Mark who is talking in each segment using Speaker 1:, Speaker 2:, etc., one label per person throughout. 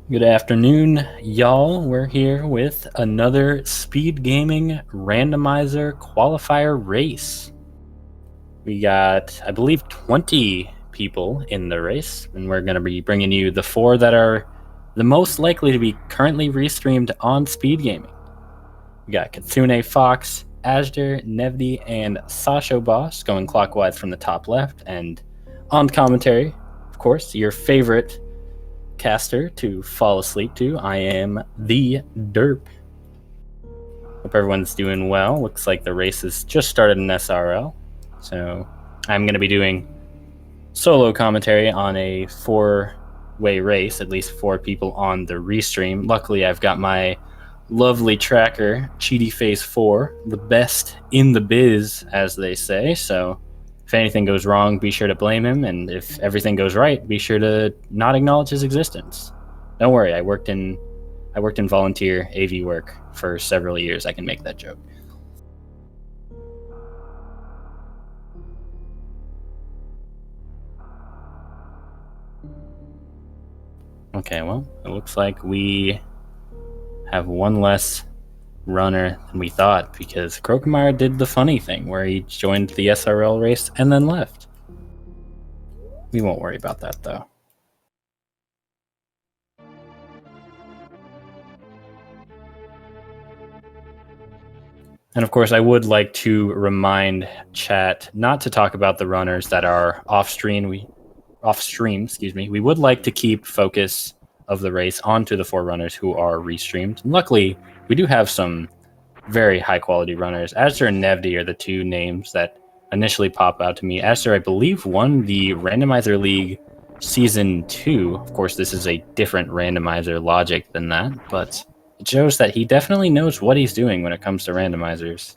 Speaker 1: Good afternoon, y'all. We're here with another SpeedGaming Randomizer Qualifier race. We got, I believe, 20 people in the race, and we're going to be bringing you the 4 that are the most likely to be currently restreamed on SpeedGaming. We got Katsune Fox, Asder, Nevdi, and Sasho Boss going clockwise from the top left, and on commentary, of course, your favorite caster to fall asleep to. I am the Derp. Hope everyone's doing well. Looks like the race has just started in SRL. So I'm going to be doing solo commentary on a 4-way race, at least 4 people on the restream. Luckily, I've got my lovely tracker, Cheaty Face 4, the best in the biz, as they say. So if anything goes wrong, be sure to blame him, and if everything goes right, be sure to not acknowledge his existence. Don't worry, I worked in volunteer AV work for several years. I can make that joke. Okay, well, it looks like we have one less runner than we thought, because Krokemeyer did the funny thing where he joined the SRL race and then left. We won't worry about that, though. And of course, I would like to remind chat not to talk about the runners that are off stream. We would like to keep focus of the race onto the 4 runners who are restreamed. And luckily, we do have some very high quality runners. Asder and Nevdi are the 2 names that initially pop out to me. Asder, I believe, won the Randomizer League Season 2. Of course, this is a different randomizer logic than that, but it shows that he definitely knows what he's doing when it comes to randomizers.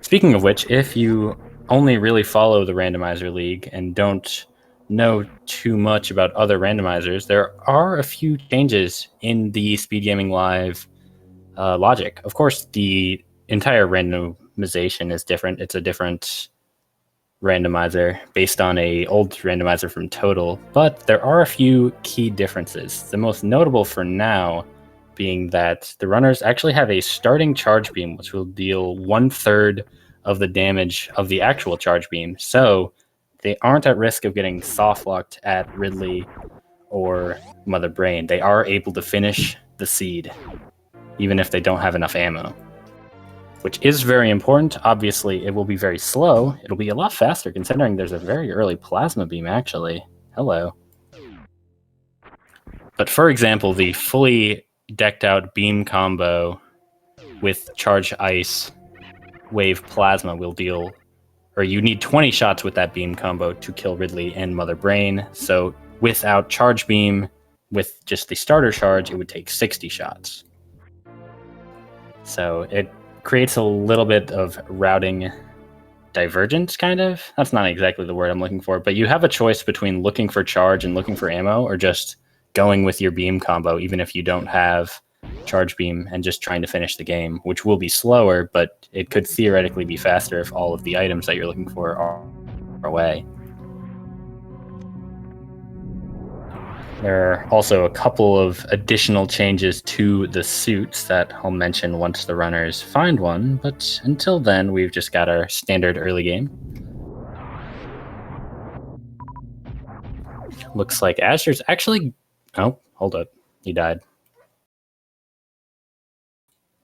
Speaker 1: Speaking of which, if you only really follow the Randomizer League and don't know too much about other randomizers, there are a few changes in the SpeedGaming Live logic. Of course, the entire randomization is different. It's a different randomizer based on an old randomizer from Total, but there are a few key differences. The most notable for now being that the runners actually have a starting charge beam, which will deal 1/3 of the damage of the actual charge beam, so they aren't at risk of getting soft locked at Ridley or Mother Brain. They are able to finish the seed, even if they don't have enough ammo, which is very important. Obviously, it will be very slow. It'll be a lot faster, considering there's a very early plasma beam, actually. Hello. But for example, the fully decked out beam combo with Charge Ice Wave Plasma will deal, or you need 20 shots with that beam combo to kill Ridley and Mother Brain. So without Charge Beam, with just the starter charge, it would take 60 shots. So it creates a little bit of routing divergence, kind of. That's not exactly the word I'm looking for, but you have a choice between looking for charge and looking for ammo, or just going with your beam combo, even if you don't have charge beam, and just trying to finish the game, which will be slower, but it could theoretically be faster if all of the items that you're looking for are away. There are also a couple of additional changes to the suits that I'll mention once the runners find one, but until then, we've just got our standard early game. Looks like Asher's actually... Oh, hold up. He died.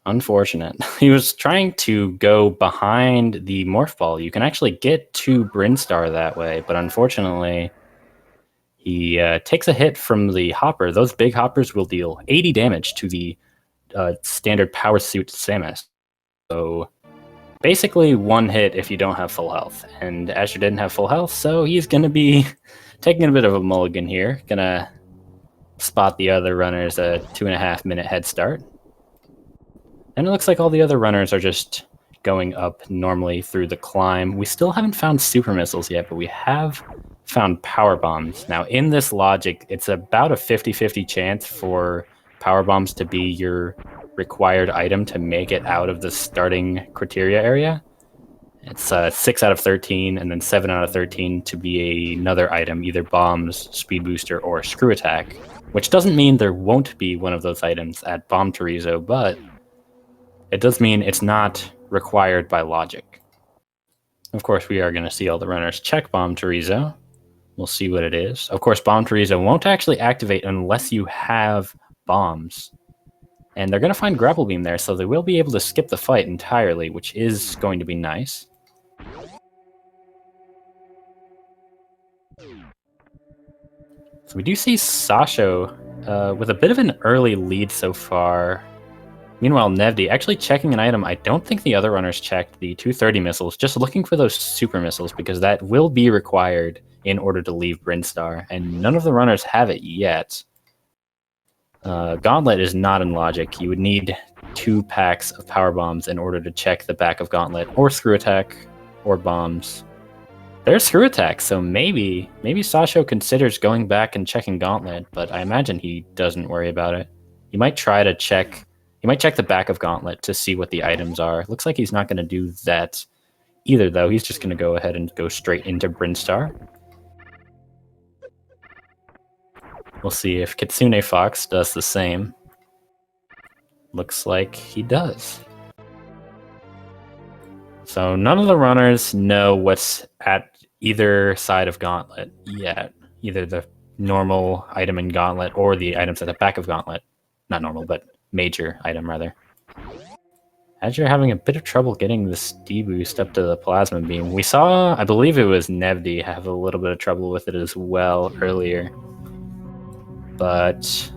Speaker 1: Unfortunate. He was trying to go behind the Morph Ball. You can actually get to Brinstar that way, but unfortunately, he takes a hit from the hopper. Those big hoppers will deal 80 damage to the standard power suit Samus. So basically 1 hit if you don't have full health. And Asher didn't have full health, so he's going to be taking a bit of a mulligan here. Gonna spot the other runners a 2.5 minute head start. And it looks like all the other runners are just going up normally through the climb. We still haven't found super missiles yet, but we have found power bombs. Now, in this logic, it's about a 50-50 chance for power bombs to be your required item to make it out of the starting criteria area. It's 6 out of 13, and then 7 out of 13 to be another item, either bombs, speed booster, or screw attack, which doesn't mean there won't be one of those items at Bomb Chorizo, but it does mean it's not required by logic. Of course, we are going to see all the runners check Bomb Chorizo. We'll see what it is. Of course, Bomb Chorizo won't actually activate unless you have bombs. And they're going to find Grapple Beam there, so they will be able to skip the fight entirely, which is going to be nice. So we do see Sasho with a bit of an early lead so far. Meanwhile, Nevdi actually checking an item I don't think the other runners checked, the 230 missiles, just looking for those super missiles, because that will be required in order to leave Brinstar, and none of the runners have it yet. Gauntlet is not in logic. You would need 2 packs of power bombs in order to check the back of Gauntlet, or screw attack, or bombs. There's screw attack, so maybe Sasho considers going back and checking Gauntlet, but I imagine he doesn't worry about it. He might try to check. He might check the back of Gauntlet to see what the items are. Looks like he's not going to do that either, though. He's just going to go ahead and go straight into Brinstar. We'll see if Kitsune Fox does the same. Looks like he does. So none of the runners know what's at either side of Gauntlet yet. Either the normal item in Gauntlet or the items at the back of Gauntlet. Not normal, but major item, rather. Azure having a bit of trouble getting this D-boost up to the Plasma Beam. We saw, I believe it was Nevdi, have a little bit of trouble with it as well earlier. But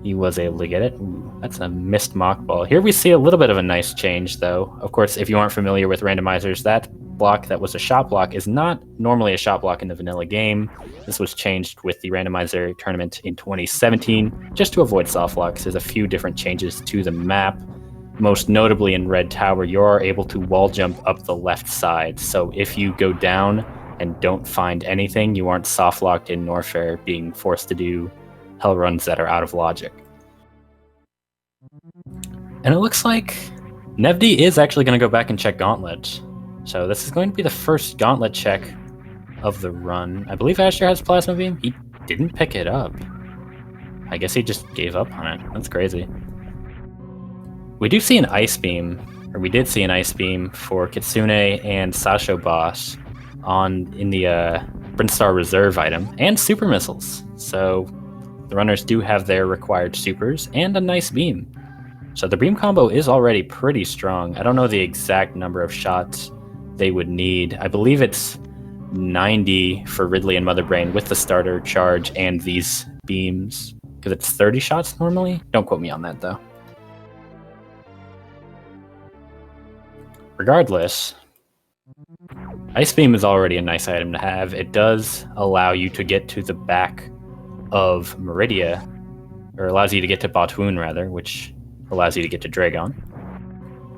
Speaker 1: he was able to get it. Ooh, that's a missed mock ball. Here we see a little bit of a nice change, though. Of course, if you aren't familiar with randomizers, that block that was a shot block is not normally a shot block in the vanilla game. This was changed with the randomizer tournament in 2017, just to avoid soft locks. There's a few different changes to the map. Most notably in Red Tower, you're able to wall jump up the left side. So if you go down and don't find anything, you aren't soft locked in Norfair, being forced to do hell runs that are out of logic. And it looks like Nevdi is actually going to go back and check Gauntlet. So this is going to be the first Gauntlet check of the run. I believe Asher has Plasma Beam. He didn't pick it up. I guess he just gave up on it. That's crazy. We do see an Ice Beam, or we did see an Ice Beam for Kitsune and Sasho Boss in the Brinstar Reserve item, and Super Missiles. So the runners do have their required supers and a nice beam. So the beam combo is already pretty strong. I don't know the exact number of shots they would need. I believe it's 90 for Ridley and Mother Brain with the starter charge and these beams, because it's 30 shots normally. Don't quote me on that, though. Regardless, Ice Beam is already a nice item to have. It does allow you to get to the back of Meridia, or allows you to get to Botwoon, rather, which allows you to get to Dragon.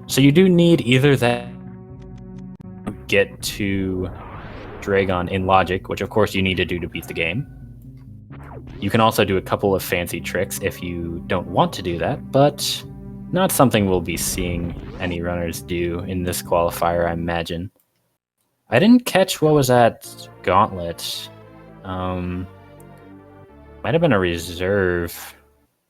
Speaker 1: So you do need either that get to Dragon in logic, which of course you need to do to beat the game. You can also do a couple of fancy tricks if you don't want to do that, but not something we'll be seeing any runners do in this qualifier, I imagine. I didn't catch what was at Gauntlet. Might have been a reserve.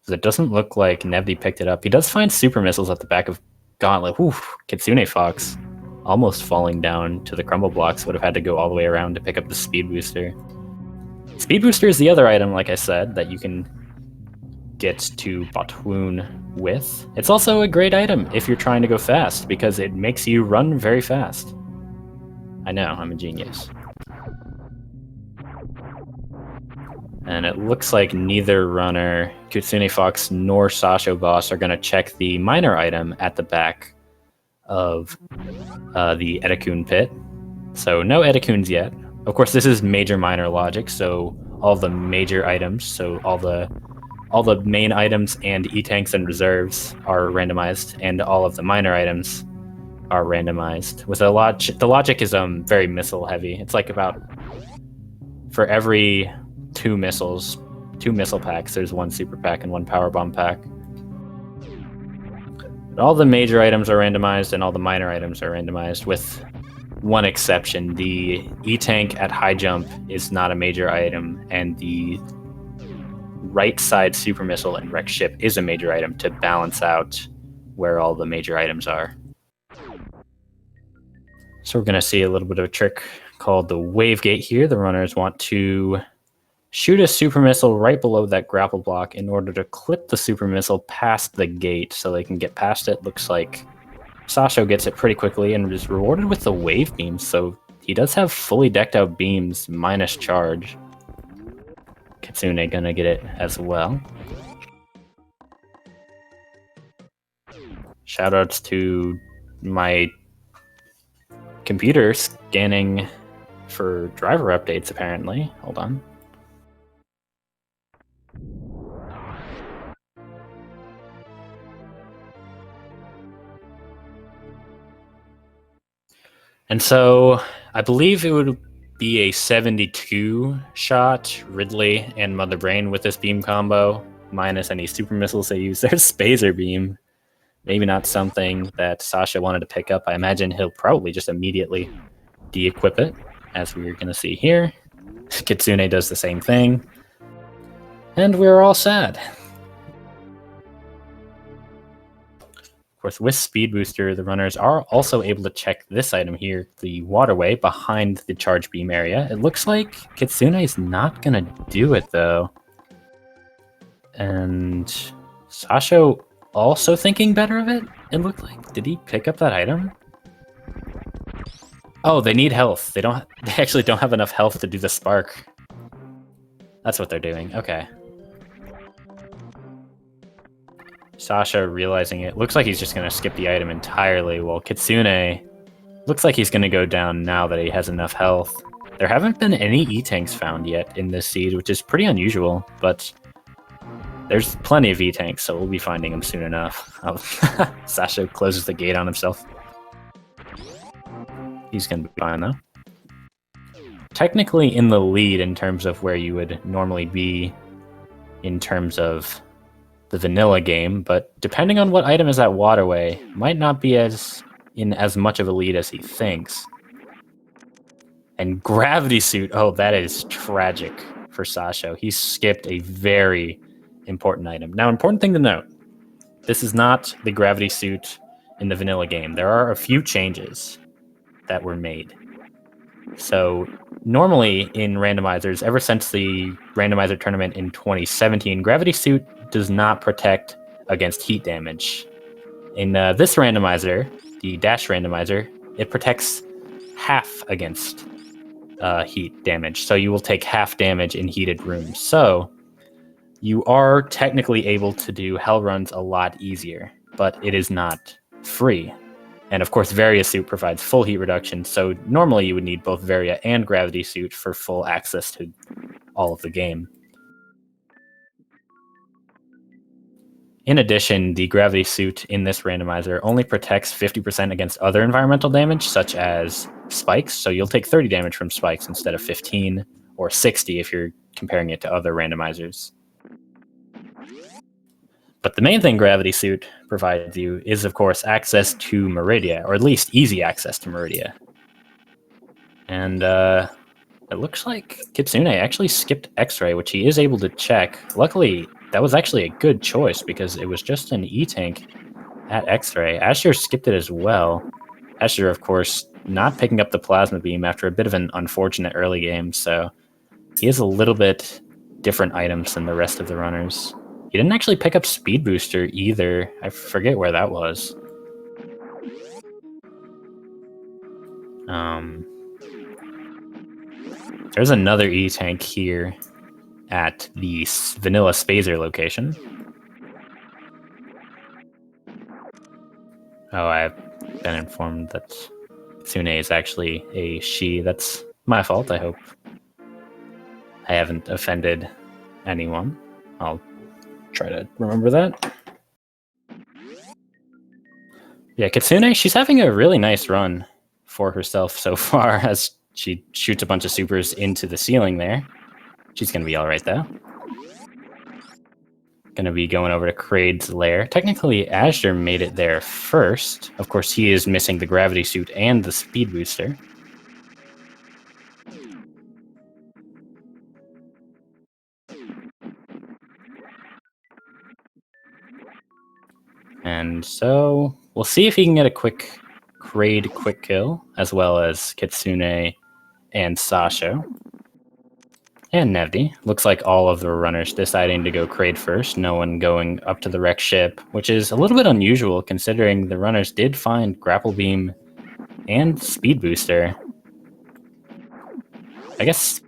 Speaker 1: It doesn't look like Nevdi picked it up. He does find super missiles at the back of Gauntlet. Whew, Kitsune Fox almost falling down to the crumble blocks. Would have had to go all the way around to pick up the speed booster. Speed booster is the other item, like I said, that you can get to Botwoon with. It's also a great item if you're trying to go fast, because it makes you run very fast. I know, I'm a genius. And it looks like neither runner, Kitsune Fox nor Sasho Boss, are going to check the minor item at the back of the Edakun pit. So no Edakuns yet. Of course, this is major-minor logic, so all the major items, so all the main items and E-tanks and reserves are randomized, and all of the minor items are randomized. With the logic is very missile heavy. It's like about for every two missile packs, there's one super pack and one power bomb pack. All the major items are randomized and all the minor items are randomized, with one exception. The E-Tank at high jump is not a major item, and the right side super missile and wreck ship is a major item to balance out where all the major items are. So we're going to see a little bit of a trick called the wave gate here. The runners want to shoot a super missile right below that grapple block in order to clip the super missile past the gate so they can get past it. Looks like Sasho gets it pretty quickly and is rewarded with the wave beams, so he does have fully decked out beams minus charge. Kitsune gonna get it as well. Shoutouts to my computer scanning for driver updates, apparently. Hold on. And so I believe it would be a 72 shot Ridley and Mother Brain with this beam combo, minus any super missiles they use. There's Spazer Beam. Maybe not something that Sasha wanted to pick up. I imagine he'll probably just immediately de-equip it, as we're going to see here. Kitsune does the same thing. And we're all sad. Of course, with Speed Booster, the runners are also able to check this item here, the waterway behind the charge beam area. It looks like Kitsune is not going to do it, though. And Sasho also thinking better of it, it looked like. Did he pick up that item? Oh, they need health. They actually don't have enough health to do the spark. That's what they're doing. Okay. Sasha realizing it. Looks like he's just going to skip the item entirely, while Kitsune looks like he's going to go down now that he has enough health. There haven't been any E-Tanks found yet in this seed, which is pretty unusual, but there's plenty of E-Tanks, so we'll be finding them soon enough. Oh, Sasha closes the gate on himself. He's going to be fine, though. Technically in the lead in terms of where you would normally be in terms of the vanilla game, but depending on what item is at waterway, might not be as much of a lead as he thinks. And gravity suit, oh, that is tragic for Sasho. He skipped a very important item. Now, important thing to note, this is not the gravity suit in the vanilla game. There are a few changes that were made. So normally in randomizers, ever since the randomizer tournament in 2017, gravity suit does not protect against heat damage. In this randomizer, the dash randomizer, it protects half against heat damage. So you will take half damage in heated rooms. So you are technically able to do hell runs a lot easier, but it is not free. And of course, Varia Suit provides full heat reduction, so normally you would need both Varia and Gravity Suit for full access to all of the game. In addition, the Gravity Suit in this randomizer only protects 50% against other environmental damage, such as spikes, so you'll take 30 damage from spikes instead of 15, or 60 if you're comparing it to other randomizers. But the main thing Gravity Suit provides you is, of course, access to Meridia, or at least easy access to Meridia. And it looks like Kitsune actually skipped X-Ray, which he is able to check. Luckily, that was actually a good choice because it was just an E-Tank at X-Ray. Asher skipped it as well. Asher, of course, not picking up the Plasma Beam after a bit of an unfortunate early game, so he has a little bit different items than the rest of the runners. He didn't actually pick up Speed Booster either. I forget where that was. There's another E-Tank here at the Vanilla Spazer location. Oh, I've been informed that Tsune is actually a she. That's my fault. I hope I haven't offended anyone. I'll try to remember that. Yeah, Kitsune, she's having a really nice run for herself so far as she shoots a bunch of supers into the ceiling there. She's going to be all right, though. Gonna be going over to Kraid's lair. Technically, Azure made it there first. Of course, he is missing the gravity suit and the speed booster. And so we'll see if he can get a quick Kraid quick kill, as well as Kitsune and Sasha. And Nevdi. Looks like all of the runners deciding to go Kraid first, no one going up to the wreck ship, which is a little bit unusual considering the runners did find Grapple Beam and Speed Booster. I guess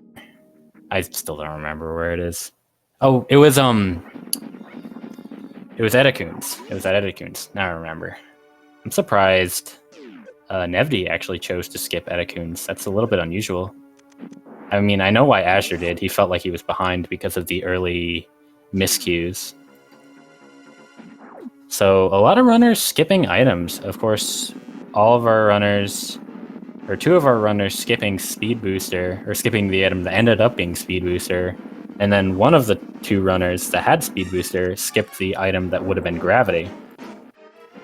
Speaker 1: I still don't remember where it is. Oh, it was Edekun's. It was at Edekun's. Now I remember. I'm surprised Nevdi actually chose to skip Edekun's. That's a little bit unusual. I mean, I know why Azure did. He felt like he was behind because of the early miscues. So a lot of runners skipping items. Of course, all of our runners, or two of our runners skipping Speed Booster, or skipping the item that ended up being Speed Booster. And then one of the two runners that had Speed Booster skipped the item that would have been Gravity.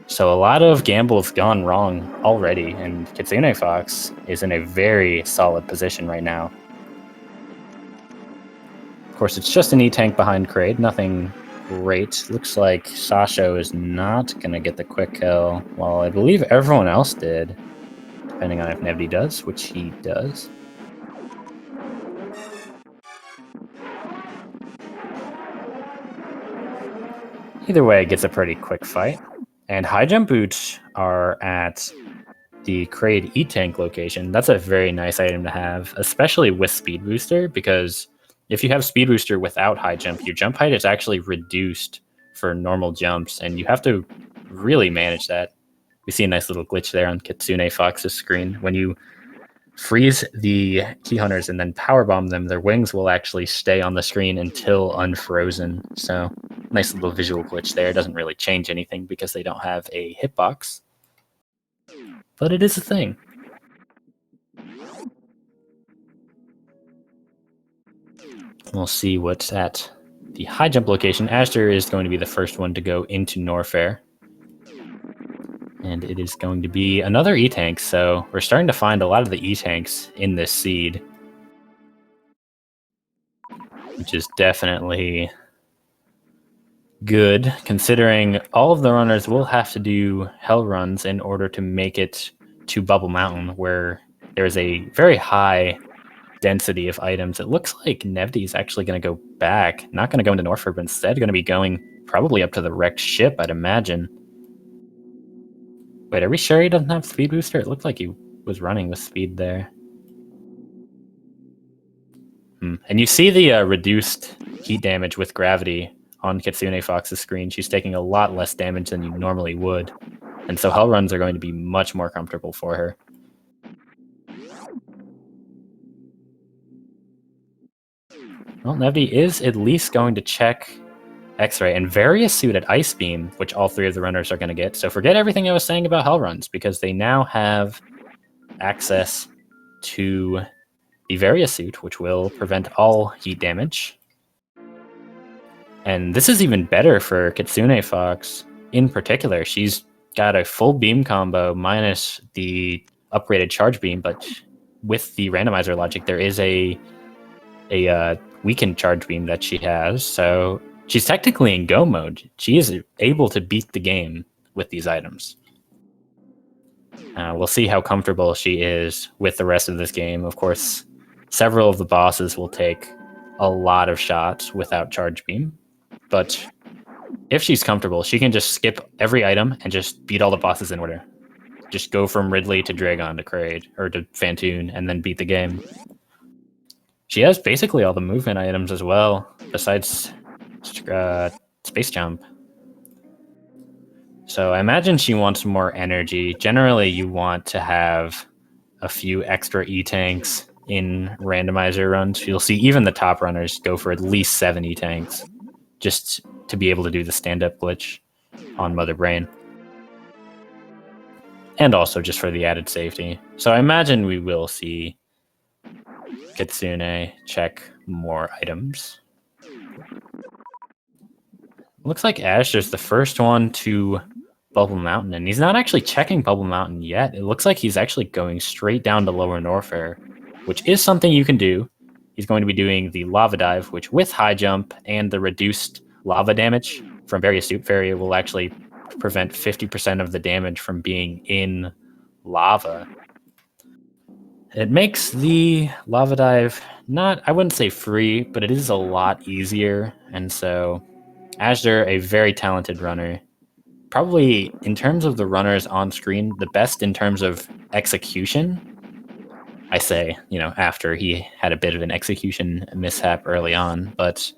Speaker 1: So a lot of gambles gone wrong already, and Kitsune Fox is in a very solid position right now. Of course, it's just an E-Tank behind Kraid, nothing great. Looks like Sasho is not going to get the quick kill, while I believe everyone else did, depending on if Nevdi does, which he does. Either way, it gets a pretty quick fight. And high jump boots are at the Kraid E-Tank location. That's a very nice item to have, especially with Speed Booster, because if you have Speed Booster without high jump, your jump height is actually reduced for normal jumps, and you have to really manage that. We see a nice little glitch there on Kitsune Fox's screen. When you freeze the Key Hunters and then powerbomb them, their wings will actually stay on the screen until unfrozen. So nice little visual glitch there. Doesn't really change anything because they don't have a hitbox. But it is a thing. We'll see what's at the high jump location. Aster is going to be the first one to go into Norfair. And it is going to be another E-Tank, so we're starting to find a lot of the E-Tanks in this seed. Which is definitely good, considering all of the runners will have to do hell runs in order to make it to Bubble Mountain, where there's a very high density of items. It looks like Nevdi is actually going to go back, not going to go into Norfolk, but instead going to be going probably up to the wrecked ship, I'd imagine. Wait, are we sure he doesn't have Speed Booster? It looked like he was running with speed there. And you see the reduced heat damage with gravity on Kitsune Fox's screen. She's taking a lot less damage than you normally would. And so hell runs are going to be much more comfortable for her. Well, Nevdi is at least going to check X-Ray and Various Suit at Ice Beam, which all three of the runners are going to get. So forget everything I was saying about hell runs, because they now have access to the Various Suit, which will prevent all heat damage. And this is even better for Kitsune Fox in particular. She's got a full beam combo minus the upgraded charge beam, but with the randomizer logic, there is a weakened charge beam that she has. So she's technically in go mode. She is able to beat the game with these items. We'll see how comfortable she is with the rest of this game. Of course, several of the bosses will take a lot of shots without charge beam. But if she's comfortable, she can just skip every item and just beat all the bosses in order. Just go from Ridley to Dragon to Kraid, or to Phantoon, and then beat the game. She has basically all the movement items as well, besides Space Jump. So I imagine she wants more energy. Generally, you want to have a few extra E-Tanks in randomizer runs. You'll see even the top runners go for at least 7 E-Tanks, just to be able to do the stand-up glitch on Mother Brain. And also just for the added safety. So I imagine we will see Kitsune check more items. Looks like Asher's the first one to Bubble Mountain, and he's not actually checking Bubble Mountain yet. It looks like he's actually going straight down to Lower Norfair, which is something you can do. He's going to be doing the Lava Dive, which with High Jump and the reduced lava damage from various Suit Fairy will actually prevent 50% of the damage from being in lava. It makes the Lava Dive not, I wouldn't say free, but it is a lot easier, and so Asher, a very talented runner, probably in terms of the runners on screen, the best in terms of execution. I say, after he had a bit of an execution mishap early on, but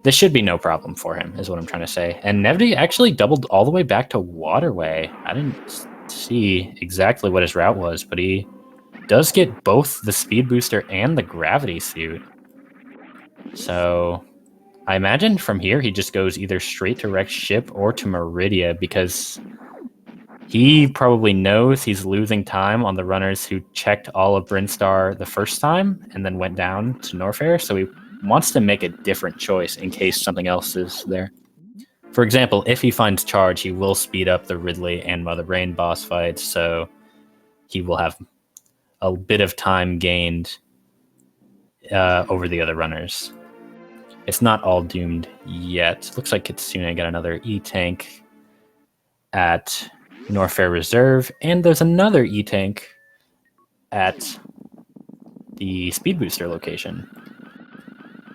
Speaker 1: this should be no problem for him, is what I'm trying to say. And Nevdi actually doubled all the way back to Waterway. I didn't see exactly what his route was, but he does get both the speed booster and the gravity suit. So I imagine from here he just goes either straight to Rex Ship or to Meridia, because he probably knows he's losing time on the runners who checked all of Brinstar the first time and then went down to Norfair, so he wants to make a different choice in case something else is there. For example, if he finds charge, he will speed up the Ridley and Mother Brain boss fights, so he will have a bit of time gained over the other runners. It's not all doomed yet. Looks like Kitsune got another E-Tank at Norfair Reserve, and there's another E-Tank at the Speed Booster location.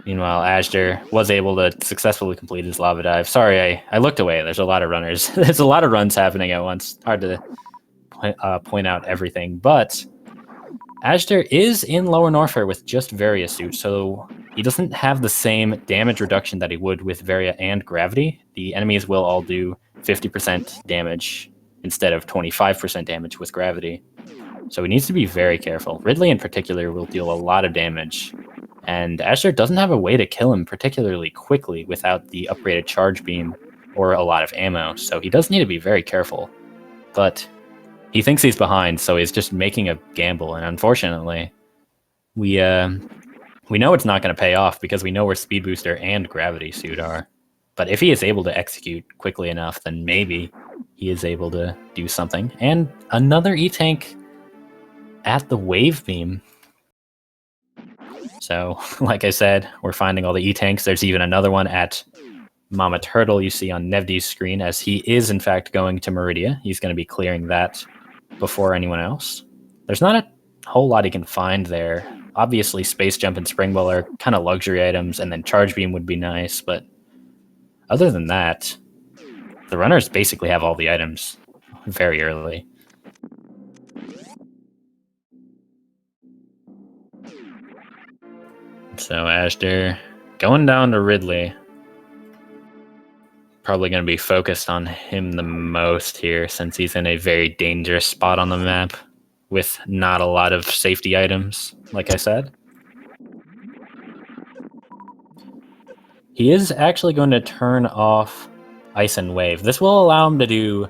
Speaker 1: Meanwhile, Asher was able to successfully complete his Lava Dive. Sorry, I looked away. There's a lot of runners. There's a lot of runs happening at once. Hard to point out everything, but Asher is in Lower Norfair with just Varia suit, so he doesn't have the same damage reduction that he would with Varia and Gravity. The enemies will all do 50% damage instead of 25% damage with Gravity. So he needs to be very careful. Ridley in particular will deal a lot of damage, and Asher doesn't have a way to kill him particularly quickly without the upgraded charge beam or a lot of ammo, so he does need to be very careful. But he thinks he's behind, so he's just making a gamble, and unfortunately, we know it's not going to pay off because we know where Speed Booster and Gravity Suit are. But if he is able to execute quickly enough, then maybe he is able to do something. And another E-Tank at the Wave Beam. So, like I said, we're finding all the E-Tanks. There's even another one at Mama Turtle you see on Nevdi's screen, as he is in fact going to Meridia. He's going to be clearing that before anyone else. There's not a whole lot he can find there. Obviously, Space Jump and Spring Ball are kind of luxury items, and then Charge Beam would be nice, but other than that, the runners basically have all the items very early. So Asher going down to Ridley. Probably going to be focused on him the most here, since he's in a very dangerous spot on the map with not a lot of safety items, like I said. He is actually going to turn off Ice and Wave. This will allow him to do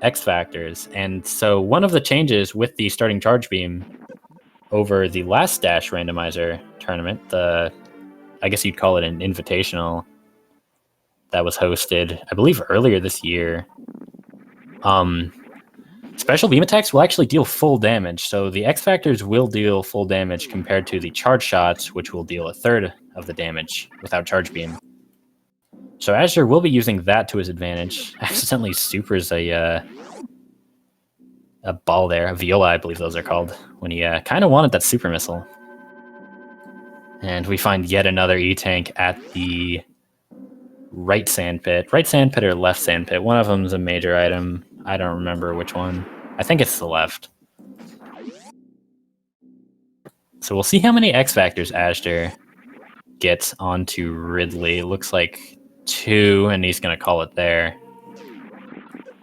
Speaker 1: X Factors, and so one of the changes with the starting Charge Beam over the last Dash Randomizer tournament, I guess you'd call it an invitational, that was hosted, I believe, earlier this year. Special beam attacks will actually deal full damage, so the X Factors will deal full damage compared to the charge shots, which will deal a third of the damage without charge beam. So Asher will be using that to his advantage. Accidentally supers a ball there, a Viola, I believe those are called, when he kind of wanted that super missile. And we find yet another E-Tank at the right sandpit. Right sandpit or left sandpit. One of them is a major item. I don't remember which one. I think it's the left. So we'll see how many X Factors Asher gets onto Ridley. Looks like 2, and he's going to call it there.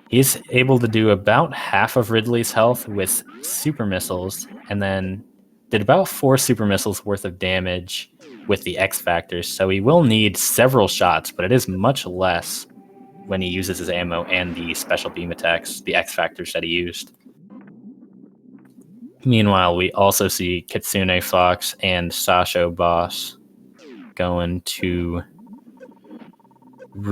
Speaker 1: He's able to do about half of Ridley's health with super missiles, and then did about 4 super missiles worth of damage with the X Factors, so he will need several shots, but it is much less when he uses his ammo and the special beam attacks, the X Factors that he used. Meanwhile, we also see Kitsune Fox and Sasho Boss going to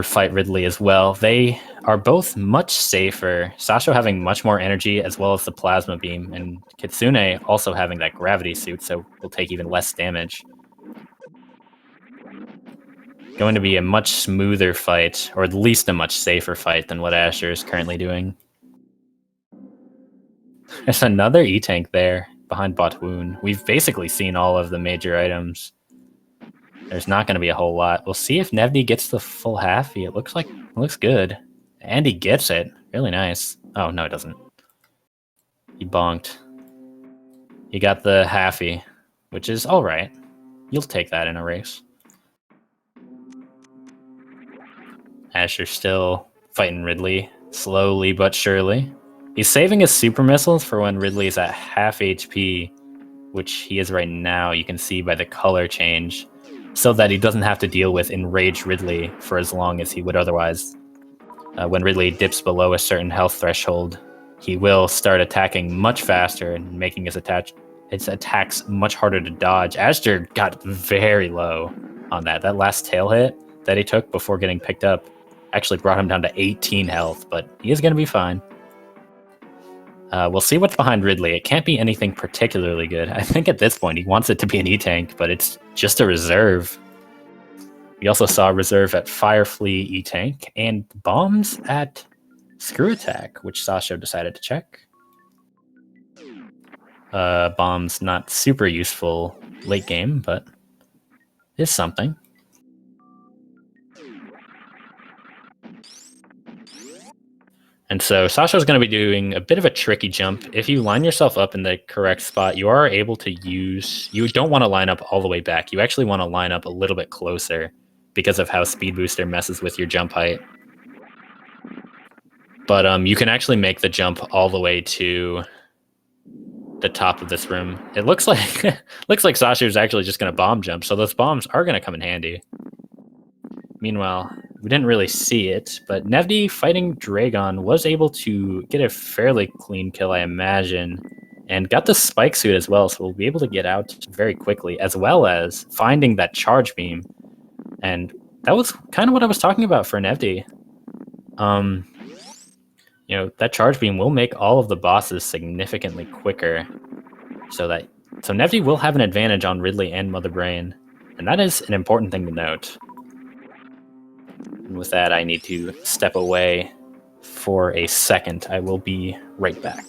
Speaker 1: fight Ridley as well. They are both much safer. Sasho having much more energy as well as the plasma beam, and Kitsune also having that gravity suit, so will take even less damage. Going to be a much smoother fight, or at least a much safer fight than what Asher is currently doing. There's another E-Tank there behind Botwoon. We've basically seen all of the major items. There's not going to be a whole lot. We'll see if Nevdi gets the full halfie. It looks good. And he gets it. Really nice. Oh, no, it doesn't. He bonked. He got the halfie, which is all right. You'll take that in a race. Asher still fighting Ridley, slowly but surely. He's saving his super missiles for when Ridley is at half HP, which he is right now, you can see by the color change, so that he doesn't have to deal with Enraged Ridley for as long as he would otherwise. When Ridley dips below a certain health threshold, he will start attacking much faster and making his attacks much harder to dodge. Asher got very low on that. That last tail hit that he took before getting picked up actually brought him down to 18 health, but he is going to be fine. We'll see what's behind Ridley. It can't be anything particularly good. I think at this point he wants it to be an E-Tank, but it's just a reserve. We also saw a reserve at Fireflea E-Tank and bombs at Screw Attack, which Sasho decided to check. Bombs not super useful late game, but is something. And so Sasho's going to be doing a bit of a tricky jump. If you line yourself up in the correct spot, you are able to use... You don't want to line up all the way back. You actually want to line up a little bit closer because of how Speed Booster messes with your jump height. But you can actually make the jump all the way to the top of this room. It looks like Sasho's actually just going to bomb jump, so those bombs are going to come in handy. Meanwhile, we didn't really see it, but Nevdi fighting Dragon was able to get a fairly clean kill, I imagine, and got the spike suit as well, so we'll be able to get out very quickly, as well as finding that charge beam. And that was kind of what I was talking about for Nevdi. You know, that charge beam will make all of the bosses significantly quicker, so Nevdi will have an advantage on Ridley and Mother Brain, and that is an important thing to note. And with that, I need to step away for a second. I will be right back.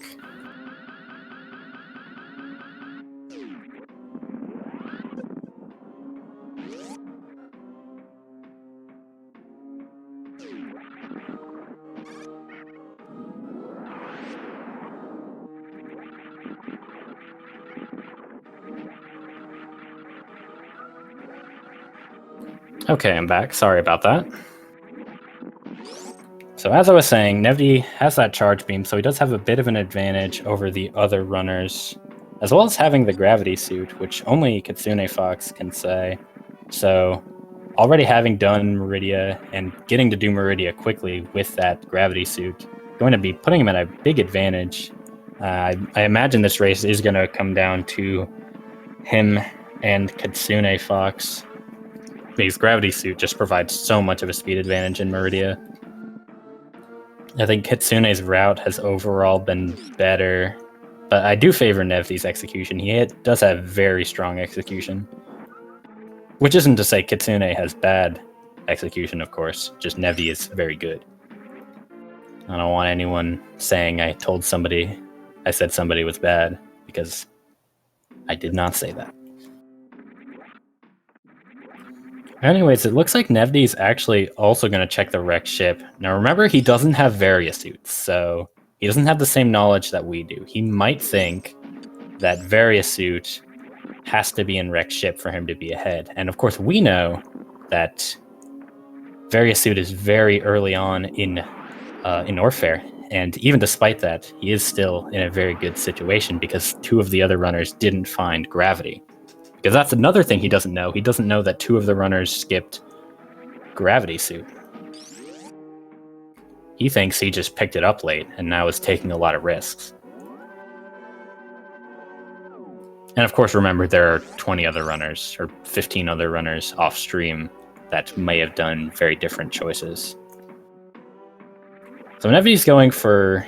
Speaker 1: Okay, I'm back. Sorry about that. So as I was saying, Nevdi has that charge beam, so he does have a bit of an advantage over the other runners, as well as having the gravity suit, which only Kitsune Fox can say. So already having done Meridia and getting to do Meridia quickly with that gravity suit, going to be putting him at a big advantage. I imagine this race is going to come down to him and Kitsune Fox, because gravity suit just provides so much of a speed advantage in Meridia. I think Kitsune's route has overall been better, but I do favor Nevdi's execution. He does have very strong execution, which isn't to say Kitsune has bad execution, of course, just Nevdi is very good. I don't want anyone saying I said somebody was bad, because I did not say that. Anyways, it looks like Nevdi's actually also going to check the wrecked ship. Now remember, he doesn't have Varia suits, so he doesn't have the same knowledge that we do. He might think that Varia suit has to be in wrecked ship for him to be ahead. And of course, we know that Varia suit is very early on in Orfair. And even despite that, he is still in a very good situation because two of the other runners didn't find gravity. Because that's another thing he doesn't know. He doesn't know that two of the runners skipped gravity suit. He thinks he just picked it up late and now is taking a lot of risks. And of course, remember, there are 20 other runners or 15 other runners off stream that may have done very different choices. So Nevi's going for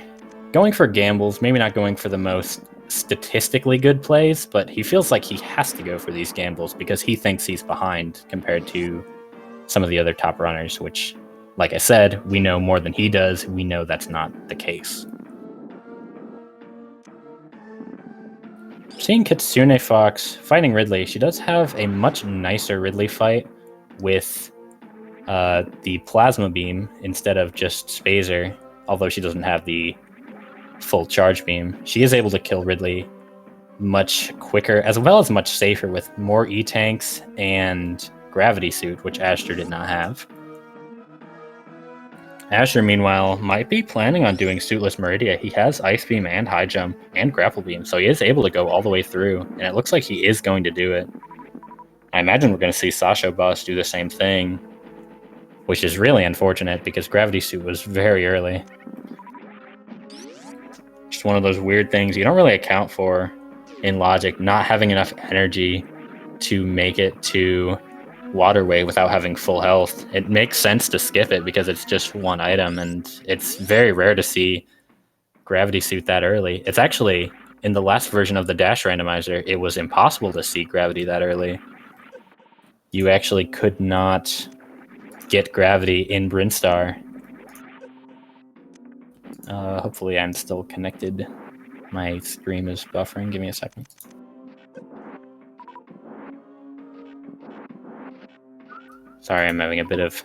Speaker 1: gambles, maybe not going for the most statistically good plays, but he feels like he has to go for these gambles because he thinks he's behind compared to some of the other top runners, which, like I said, we know more than he does. We know that's not the case. Seeing Kitsune Fox fighting Ridley, she does have a much nicer Ridley fight with the Plasma Beam instead of just Spazer, although she doesn't have the full charge beam. She is able to kill Ridley much quicker, as well as much safer with more E-Tanks and Gravity Suit, which Asher did not have. Asher, meanwhile, might be planning on doing Suitless Meridia. He has Ice Beam and High Jump and Grapple Beam, so he is able to go all the way through, and it looks like he is going to do it. I imagine we're going to see Sasho Boss do the same thing, which is really unfortunate because Gravity Suit was very early. Just one of those weird things you don't really account for in Logic, not having enough energy to make it to Waterway without having full health. It makes sense to skip it because it's just one item, and it's very rare to see Gravity Suit that early. It's actually, in the last version of the Dash Randomizer, it was impossible to see Gravity that early. You actually could not get Gravity in Brinstar. Hopefully I'm still connected. My stream is buffering. Give me a second. Sorry, I'm having a bit of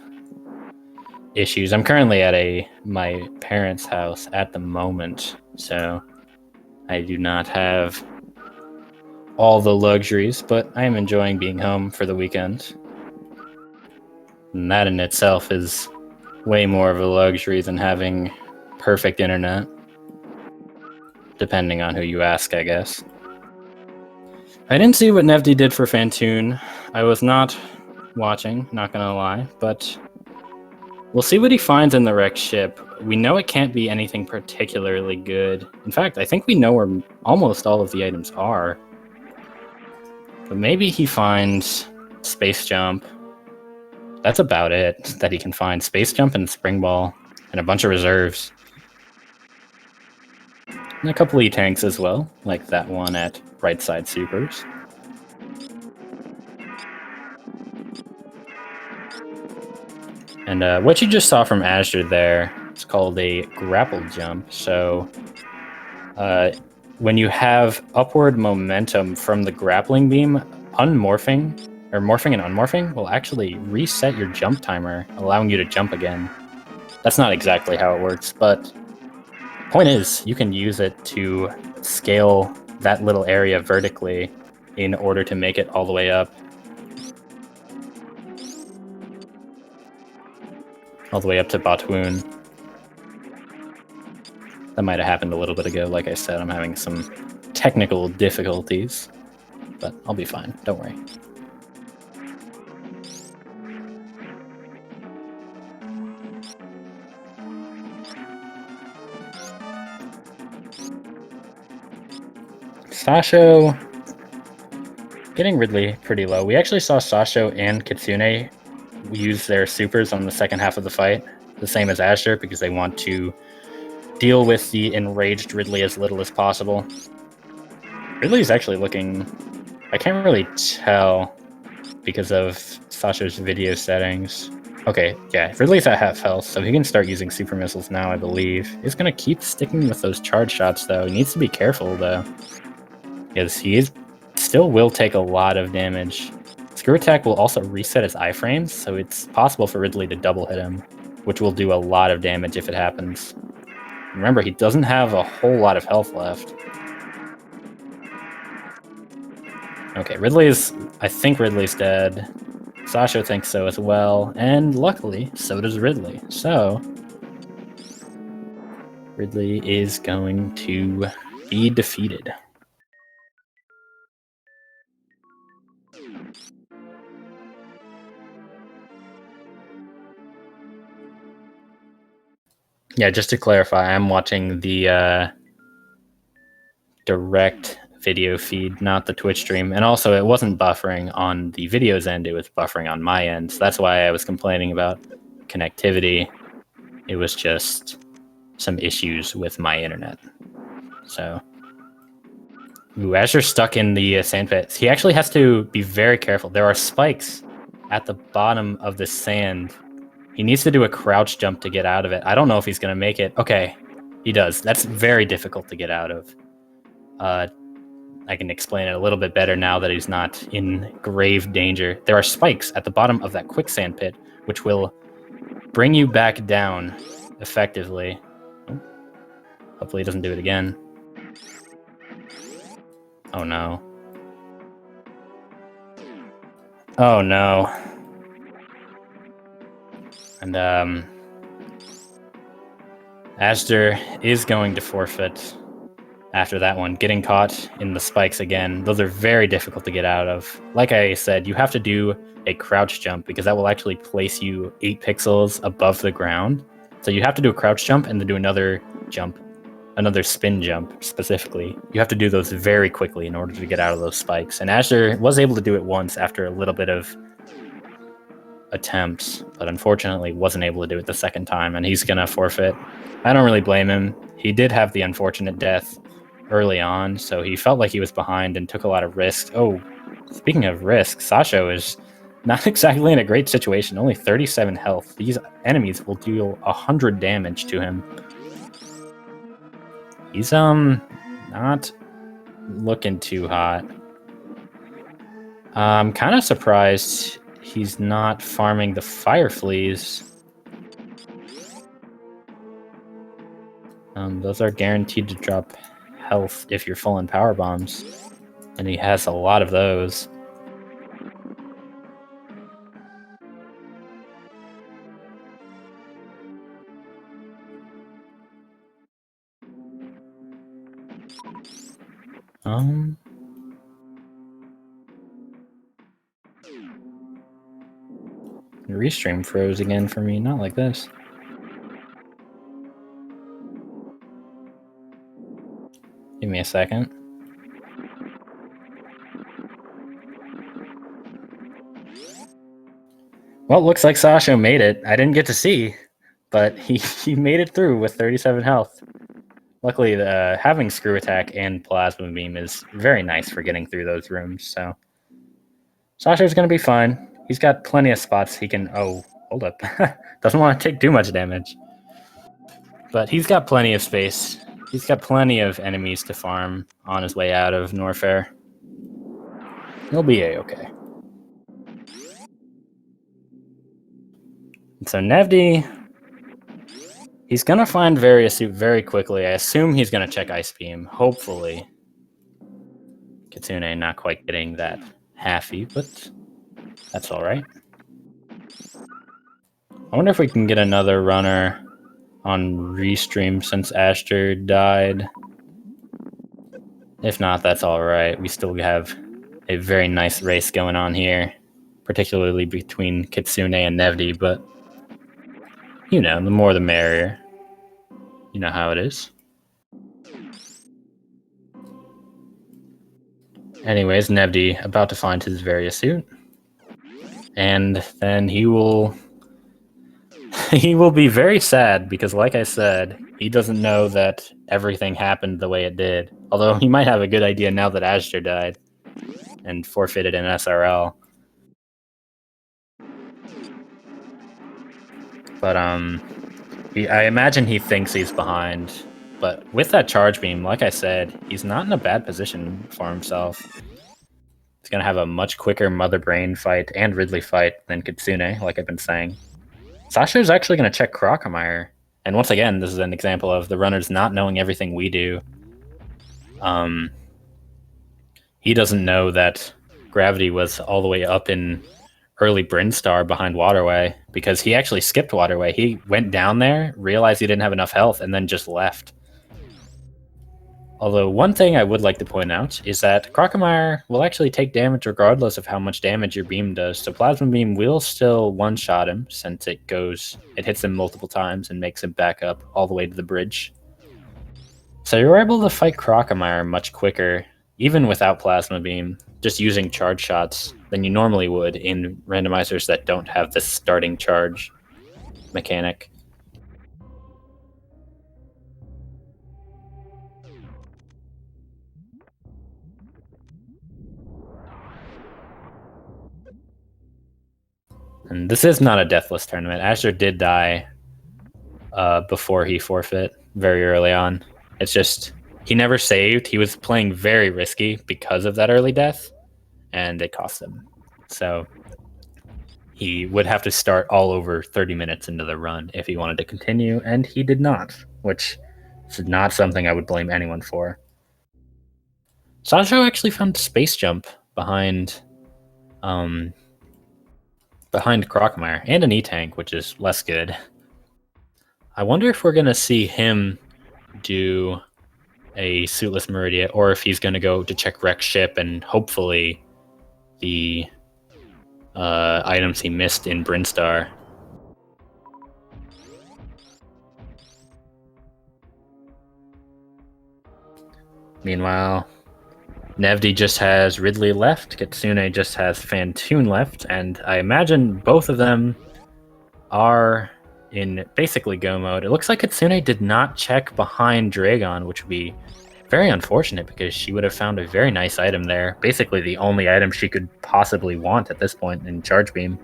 Speaker 1: issues. I'm currently at my parents' house at the moment, so I do not have all the luxuries, but I am enjoying being home for the weekend. And that in itself is way more of a luxury than having perfect internet. Depending on who you ask, I guess. I didn't see what Nevdi did for Fantoon. I was not watching, not gonna lie, but we'll see what he finds in the wrecked ship. We know it can't be anything particularly good. In fact, I think we know where almost all of the items are. But maybe he finds Space Jump. That's about it that he can find. Space Jump and Spring Ball and a bunch of reserves. And a couple E-Tanks as well, like that one at Right Side Supers. And what you just saw from Azure there, it's called a grapple jump. So when you have upward momentum from the grappling beam, morphing and unmorphing will actually reset your jump timer, allowing you to jump again. That's not exactly how it works, but point is, you can use it to scale that little area vertically in order to make it all the way up. All the way up to Batwoon. That might have happened a little bit ago. Like I said, I'm having some technical difficulties, but I'll be fine. Don't worry. Sasho getting Ridley pretty low. We actually saw Sasho and Kitsune use their supers on the second half of the fight, the same as Asher, because they want to deal with the enraged Ridley as little as possible. Ridley's actually looking... I can't really tell because of Sasha's video settings. Okay, yeah, Ridley's at half health, so he can start using super missiles now, I believe. He's going to keep sticking with those charge shots, though. He needs to be careful, though, because he still will take a lot of damage. Screw Attack will also reset his iframes, so it's possible for Ridley to double hit him, which will do a lot of damage if it happens. Remember, he doesn't have a whole lot of health left. Okay, I think Ridley's dead. Sasha thinks so as well, and luckily, so does Ridley. So, Ridley is going to be defeated. Yeah, just to clarify, I'm watching the direct video feed, not the Twitch stream. And also, it wasn't buffering on the video's end, it was buffering on my end. So that's why I was complaining about connectivity. It was just some issues with my internet. So, ooh, Azure stuck in the sand pit. He actually has to be very careful. There are spikes at the bottom of the sand. He needs to do a crouch jump to get out of it. I don't know if he's going to make it. Okay, he does. That's very difficult to get out of. I can explain it a little bit better now that he's not in grave danger. There are spikes at the bottom of that quicksand pit, which will bring you back down effectively. Hopefully he doesn't do it again. Oh no. Oh no. And Astor is going to forfeit after that one, getting caught in the spikes again. Those are very difficult to get out of. Like I said, you have to do a crouch jump because that will actually place you 8 pixels above the ground. So you have to do a crouch jump and then do another jump, another spin jump specifically. You have to do those very quickly in order to get out of those spikes. And Asher was able to do it once after a little bit of attempts, but unfortunately wasn't able to do it the second time, and he's gonna forfeit. I don't really blame him. He did have the unfortunate death early on, so he felt like he was behind and took a lot of risks. Oh, speaking of risks, Sasho is not exactly in a great situation. Only 37 health. These enemies will deal 100 damage to him. He's not looking too hot. I'm kind of surprised he's not farming the fire fleas. Those are guaranteed to drop health if you're full in power bombs, and he has a lot of those. Restream froze again for me, not like this. Give me a second. Well, looks like Sasha made it. I didn't get to see, but he made it through with 37 health. Luckily, having Screw Attack and Plasma Beam is very nice for getting through those rooms, so Sasha's going to be fine. He's got plenty of spots he can... Oh, hold up. Doesn't want to take too much damage. But he's got plenty of space. He's got plenty of enemies to farm on his way out of Norfair. He'll be A-okay. So Nevdi, he's going to find Variasuit very quickly. I assume he's going to check Ice Beam, hopefully. Kitsune not quite getting that halfy, but that's all right. I wonder if we can get another runner on Restream since Ashter died. If not, that's all right. We still have a very nice race going on here, particularly between Kitsune and Nevdi, but you know, the more the merrier. You know how it is. Anyways, Nevdi about to find his Variasuit, and then he will be very sad because, like I said, he doesn't know that everything happened the way it did. Although he might have a good idea now that Ashter died and forfeited an SRL. But I imagine he thinks he's behind. But with that charge beam, like I said, he's not in a bad position for himself. He's going to have a much quicker Mother Brain fight and Ridley fight than Kitsune, like I've been saying. Sasha's actually going to check Crockemeyer. And once again, this is an example of the runners not knowing everything we do. He doesn't know that Gravity was all the way up in early Brinstar behind Waterway, because he actually skipped Waterway. He went down there, realized he didn't have enough health, and then just left. Although one thing I would like to point out is that Crockemeyer will actually take damage regardless of how much damage your beam does. So Plasma Beam will still one-shot him since it hits him multiple times and makes him back up all the way to the bridge. So you're able to fight Crockemeyer much quicker even without Plasma Beam, just using charge shots than you normally would in randomizers that don't have this starting charge mechanic. And this is not a deathless tournament. Azure did die before he forfeit very early on. It's just he never saved. He was playing very risky because of that early death, and it cost him. So he would have to start all over 30 minutes into the run if he wanted to continue, and he did not, which is not something I would blame anyone for. Sancho actually found Space Jump behind Crocmeyer and an E-Tank, which is less good. I wonder if we're going to see him do a Suitless Meridia, or if he's going to go to check Wreck Ship and hopefully the items he missed in Brinstar. Meanwhile, Nevdi just has Ridley left, Kitsune just has Fantoon left, and I imagine both of them are in basically go mode. It looks like Kitsune did not check behind Dragon, which would be very unfortunate because she would have found a very nice item there. Basically the only item she could possibly want at this point in Charge Beam.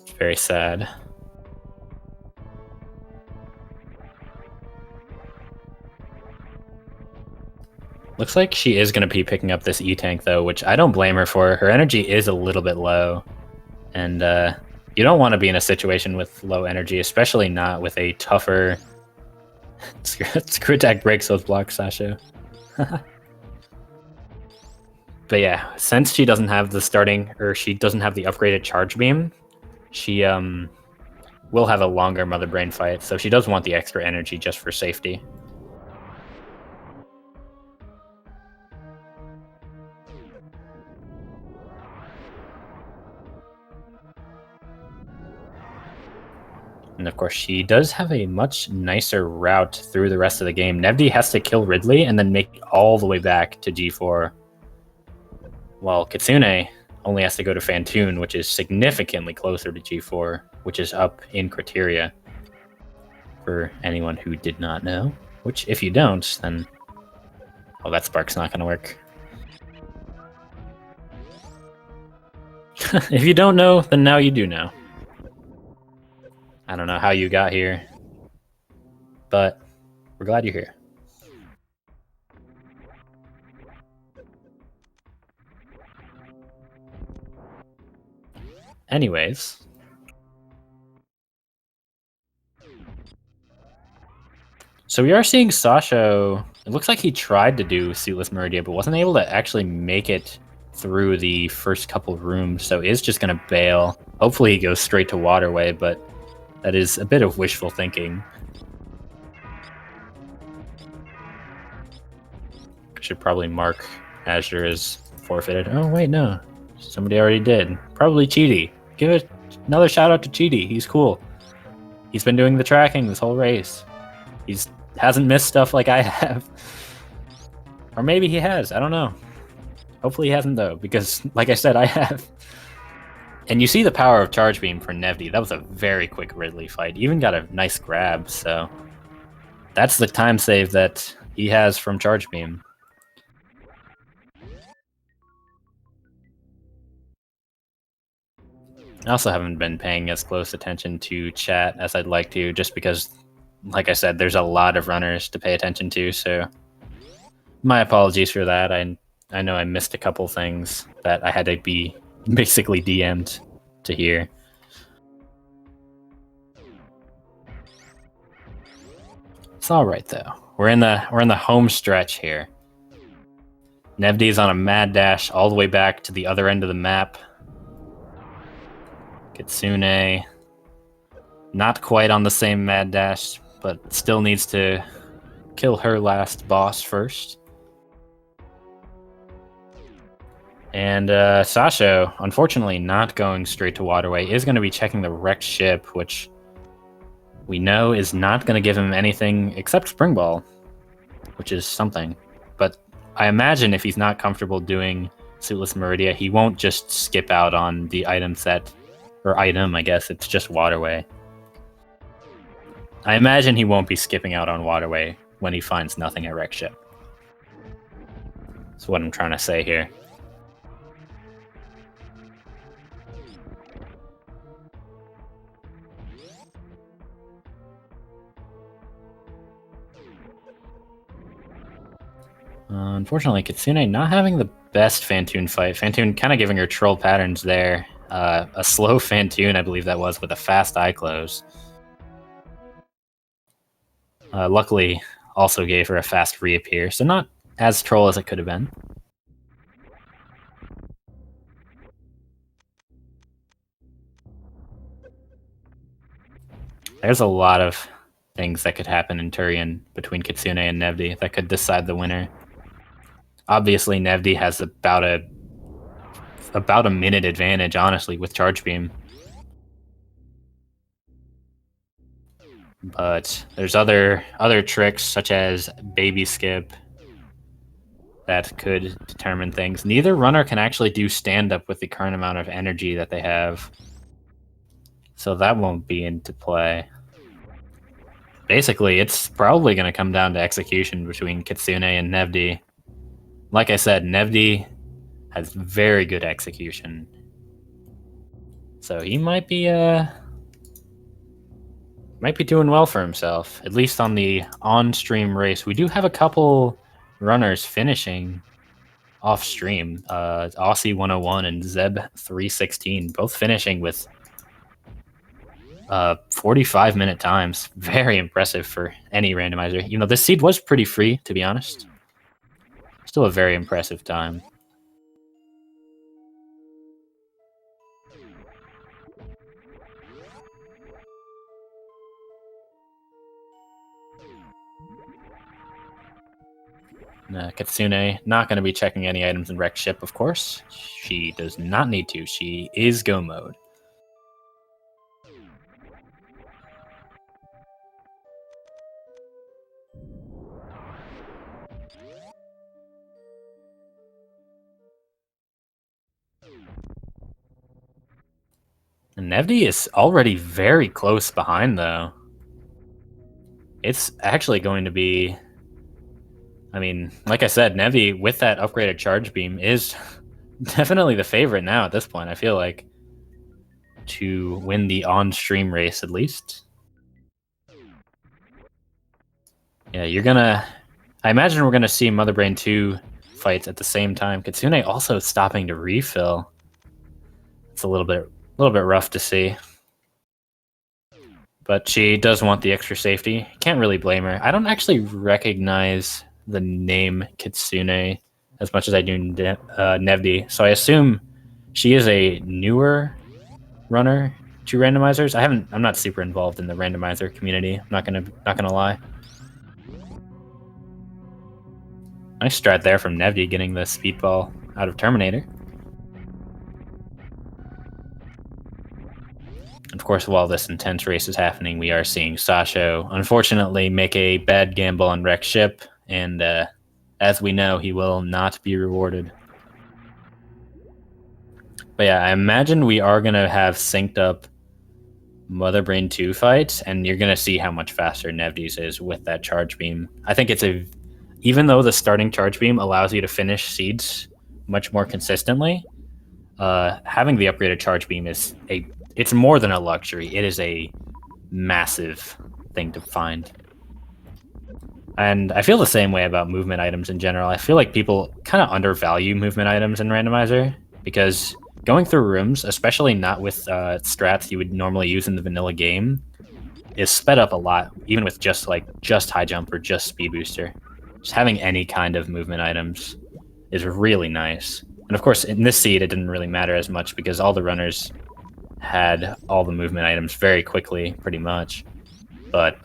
Speaker 1: It's very sad. Looks like she is going to be picking up this E-Tank though, which I don't blame her for. Her energy is a little bit low. And you don't want to be in a situation with low energy, especially not with a tougher... Screw attack breaks those blocks, Sasha. But yeah, since she doesn't have the starting, or she doesn't have the upgraded Charge Beam, she will have a longer Mother Brain fight, so she does want the extra energy just for safety. And of course, she does have a much nicer route through the rest of the game. Nevdi has to kill Ridley and then make it all the way back to G4. While Kitsune only has to go to Fantoon, which is significantly closer to G4, which is up in Criteria. For anyone who did not know. Which, if you don't, then... oh, that spark's not going to work. If you don't know, then now you do know. I don't know how you got here, but we're glad you're here. Anyways. So we are seeing Sasho. It looks like he tried to do Suitless Meridia, but wasn't able to actually make it through the first couple rooms, so is just going to bail. Hopefully he goes straight to Waterway, but that is a bit of wishful thinking. Should probably mark Azure as forfeited. Oh, wait, no. Somebody already did. Probably Cheaty. Give it another shout out to Cheaty. He's cool. He's been doing the tracking this whole race. He's hasn't missed stuff like I have. Or maybe he has. I don't know. Hopefully he hasn't, though, because, like I said, I have. And you see the power of Charge Beam for Nevdi. That was a very quick Ridley fight. Even got a nice grab, so... that's the time save that he has from Charge Beam. I also haven't been paying as close attention to chat as I'd like to, just because, like I said, there's a lot of runners to pay attention to, so... my apologies for that. I know I missed a couple things that I had to be basically DM'd to hear. It's all right though. We're in the home stretch here. Nevdi is on a mad dash all the way back to the other end of the map. Kitsune, not quite on the same mad dash, but still needs to kill her last boss first. And Sasho, unfortunately not going straight to Waterway, is going to be checking the wrecked ship, which we know is not going to give him anything except Spring Ball. which is something. But I imagine if he's not comfortable doing Suitless Meridia, he won't just skip out on the item set, or item, I guess, it's just Waterway. I imagine he won't be skipping out on Waterway when he finds nothing at Wreck Ship. That's what I'm trying to say here. Unfortunately, Kitsune not having the best Phantoon fight. Phantoon kind of giving her troll patterns there. A slow Phantoon, I believe that was, with a fast eye close. Luckily, also gave her a fast reappear, so not as troll as it could have been. There's a lot of things that could happen in Turian between Kitsune and Nevdi that could decide the winner. Obviously, Nevdi has about a minute advantage, honestly, with Charge Beam. But there's other tricks, such as Baby Skip, that could determine things. Neither runner can actually do stand-up with the current amount of energy that they have. So that won't be into play. Basically, it's probably going to come down to execution between Kitsune and Nevdi. Like I said, Nevdi has very good execution. So he might be doing well for himself, at least on the on-stream race. We do have a couple runners finishing off-stream. Aussie 101 and Zeb 316, both finishing with 45-minute times. Very impressive for any randomizer. You know, this seed was pretty free, to be honest. Still a very impressive time. Kitsune not going to be checking any items in Wreck Ship, of course. She does not need to. She is go mode. And Nevdi is already very close behind, though. It's actually going to be... I mean, like I said, Nevi, with that upgraded Charge Beam, is definitely the favorite now at this point, I feel like, to win the on-stream race, at least. Yeah, you're gonna... I imagine we're gonna see Mother Brain 2 fights at the same time. Kitsune also stopping to refill. It's a little bit rough to see. But she does want the extra safety. Can't really blame her. I don't actually recognize the name Kitsune as much as I do Nevdi, so I assume she is a newer runner to randomizers. I'm not super involved in the randomizer community. I'm not gonna lie. Nice strat there from Nevdi, getting the speedball out of Terminator. Of course, while this intense race is happening, we are seeing Sasho, unfortunately, make a bad gamble on Wreck Ship, and as we know, he will not be rewarded. But yeah, I imagine we are going to have synced up Mother Brain 2 fights, and you're going to see how much faster Nevdi's is with that Charge Beam. I think even though the starting Charge Beam allows you to finish seeds much more consistently, having the upgraded Charge Beam it's more than a luxury. It is a massive thing to find. And I feel the same way about movement items in general. I feel like people kind of undervalue movement items in Randomizer, because going through rooms, especially not with strats you would normally use in the vanilla game, is sped up a lot, even with just high jump or just speed booster. Just having any kind of movement items is really nice. And of course, in this seed, it didn't really matter as much because all the runners had all the movement items very quickly, pretty much. But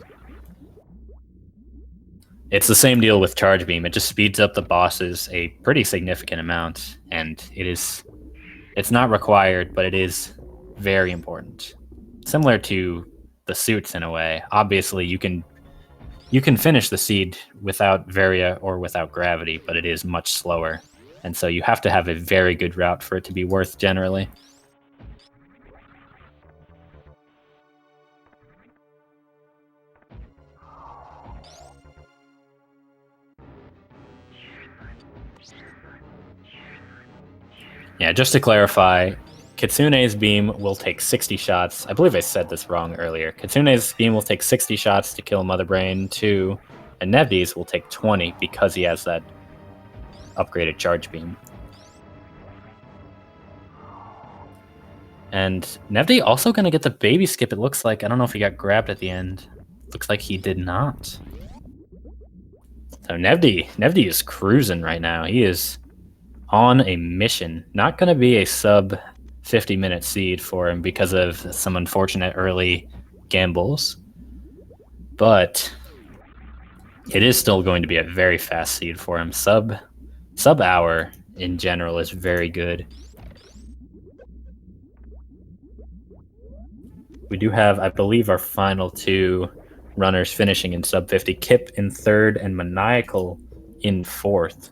Speaker 1: it's the same deal with Charge Beam. It just speeds up the bosses a pretty significant amount, and it's not required, but it is very important. Similar to the suits in a way. Obviously, you can You can finish the seed without Varia or without gravity, but it is much slower. And so you have to have a very good route for it to be worth generally. Yeah, just to clarify, Kitsune's beam will take 60 shots. I believe I said this wrong earlier. Kitsune's beam will take 60 shots to kill Mother Brain 2, and Nevdi's will take 20 because he has that upgraded charge beam. And Nevdi also going to get the baby skip, it looks like. I don't know if he got grabbed at the end. Looks like he did not. So Nevdi is cruising right now. He is on a mission. Not going to be a sub 50-minute seed for him because of some unfortunate early gambles. But it is still going to be a very fast seed for him. Sub hour in general is very good. We do have, I believe, our final two runners finishing in sub 50. Kip in third and Maniacal in fourth.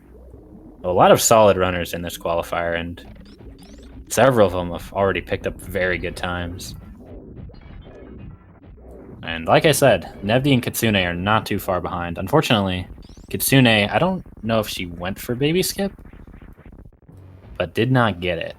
Speaker 1: A lot of solid runners in this qualifier, and several of them have already picked up very good times. And like I said, Nevdi and Kitsune are not too far behind. Unfortunately, Kitsune, I don't know if she went for baby skip, but did not get it.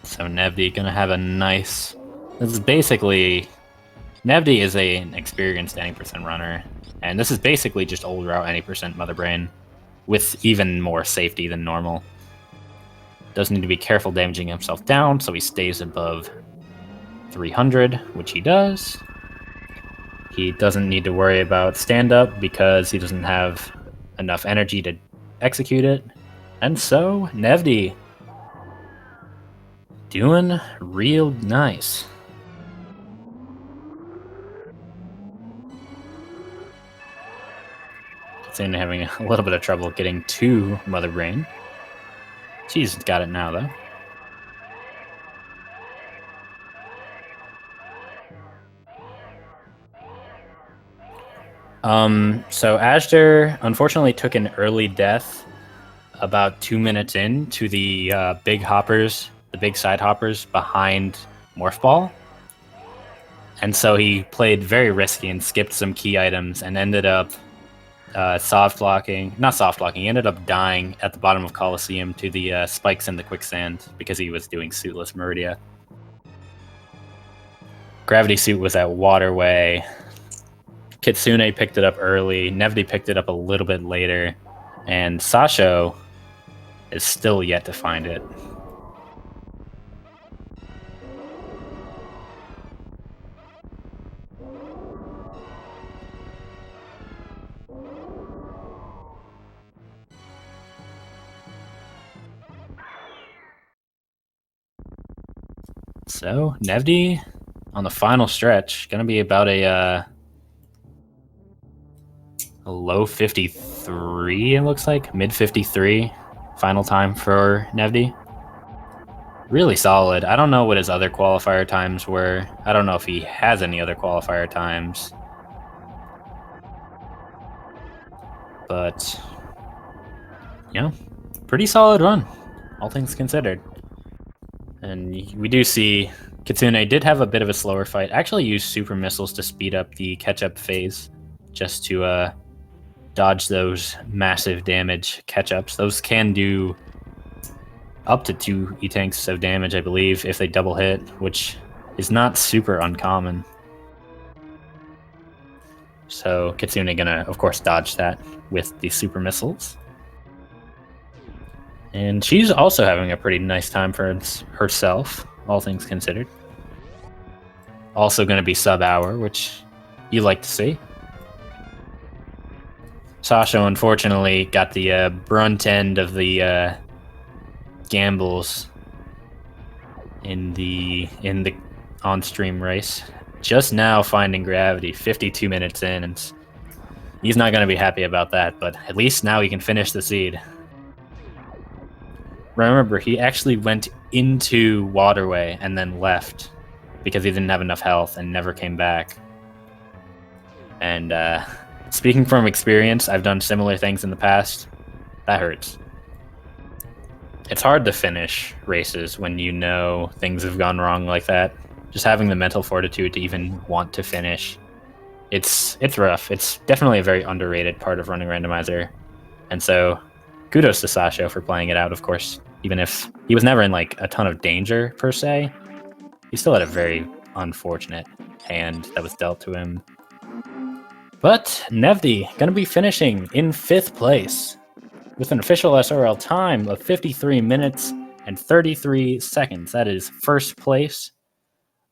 Speaker 1: So Nevdi gonna have a nice... This is basically... Nevdi is an experienced 90% runner, and this is basically just old route 90% Mother Brain, with even more safety than normal. Does need to be careful damaging himself down, so he stays above 300, which he does. He doesn't need to worry about stand-up because he doesn't have enough energy to execute it. And so, Nevdi doing real nice. Kitsune having a little bit of trouble getting to Mother Brain. She's got it now, though. So Ashter unfortunately took an early death about 2 minutes in to the big hoppers, the big side hoppers behind Morph Ball. And so he played very risky and skipped some key items and ended up not soft locking, he ended up dying at the bottom of Coliseum to the spikes in the quicksand because he was doing suitless Meridia. Gravity Suit was at Waterway. Kitsune picked it up early, Nevdi picked it up a little bit later, and Sasho is still yet to find it. So, Nevdi on the final stretch, gonna be about a low 53, it looks like. Mid 53, final time for Nevdi. Really solid. I don't know what his other qualifier times were. I don't know if he has any other qualifier times. But, yeah, pretty solid run, all things considered. And we do see Kitsune did have a bit of a slower fight. Actually used super missiles to speed up the catch-up phase just to dodge those massive damage catch-ups. Those can do up to 2 E-tanks of damage, I believe, if they double hit, which is not super uncommon. So Kitsune gonna, of course, dodge that with the super missiles. And she's also having a pretty nice time for herself, all things considered. Also going to be sub-hour, which you like to see. Sasha, unfortunately, got the brunt end of the gambles in the on-stream race. Just now finding gravity, 52 minutes in, and He's not going to be happy about that, but at least now he can finish the seed. Remember, he actually went into Waterway and then left because he didn't have enough health and never came back. And speaking from experience, I've done similar things in the past. That hurts. It's hard to finish races when you know things have gone wrong like that. Just having the mental fortitude to even want to finish. It's rough. It's definitely a very underrated part of running Randomizer. And so, kudos to Sasho for playing it out, of course. Even if he was never in like a ton of danger, per se, he still had a very unfortunate hand that was dealt to him. But Nevdi gonna be finishing in 5th place with an official SRL time of 53 minutes and 33 seconds. That is first place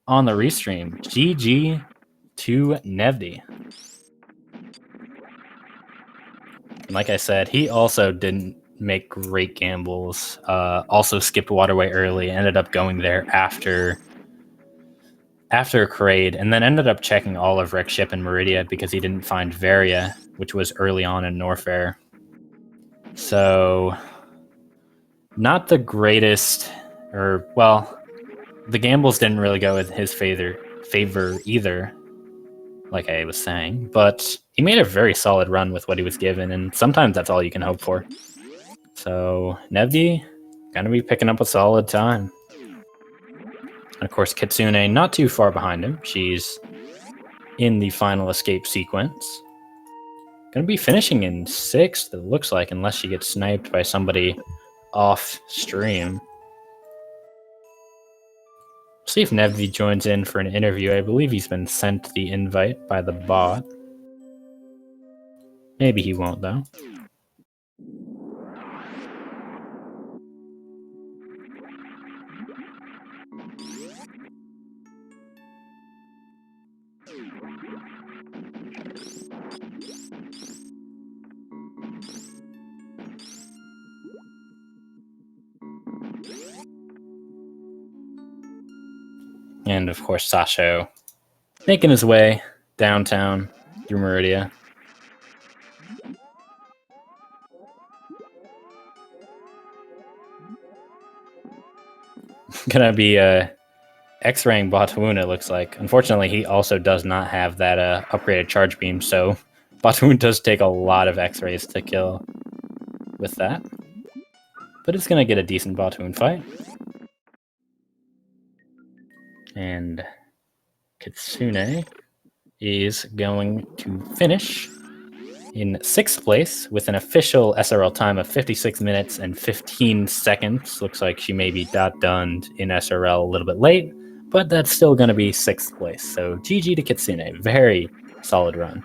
Speaker 1: on the restream. GG to Nevdi. And like I said, he also didn't make great gambles. Also skipped Waterway early, ended up going there after Kraid, and then ended up checking all of Rick's ship in Meridia because he didn't find Varia, which was early on in Norfair. So, not the greatest, or, well, the gambles didn't really go in his favor either, like I was saying, but he made a very solid run with what he was given, and sometimes that's all you can hope for. So, Nevdi, gonna be picking up a solid time. And of course, Kitsune not too far behind him. She's in the final escape sequence. Gonna be finishing in 6th, it looks like, unless she gets sniped by somebody off stream. See if Nevdi joins in for an interview. I believe he's been sent the invite by the bot. Maybe he won't, though. And of course, Sasho making his way downtown through Meridia. Gonna be X-raying Batoon, it looks like. Unfortunately, he also does not have that upgraded charge beam, so Batoon does take a lot of X-rays to kill with that. But it's gonna get a decent Batoon fight. And Kitsune is going to finish in 6th place with an official SRL time of 56 minutes and 15 seconds. Looks like she may be done in SRL a little bit late, but that's still going to be 6th place. So GG to Kitsune. Very solid run.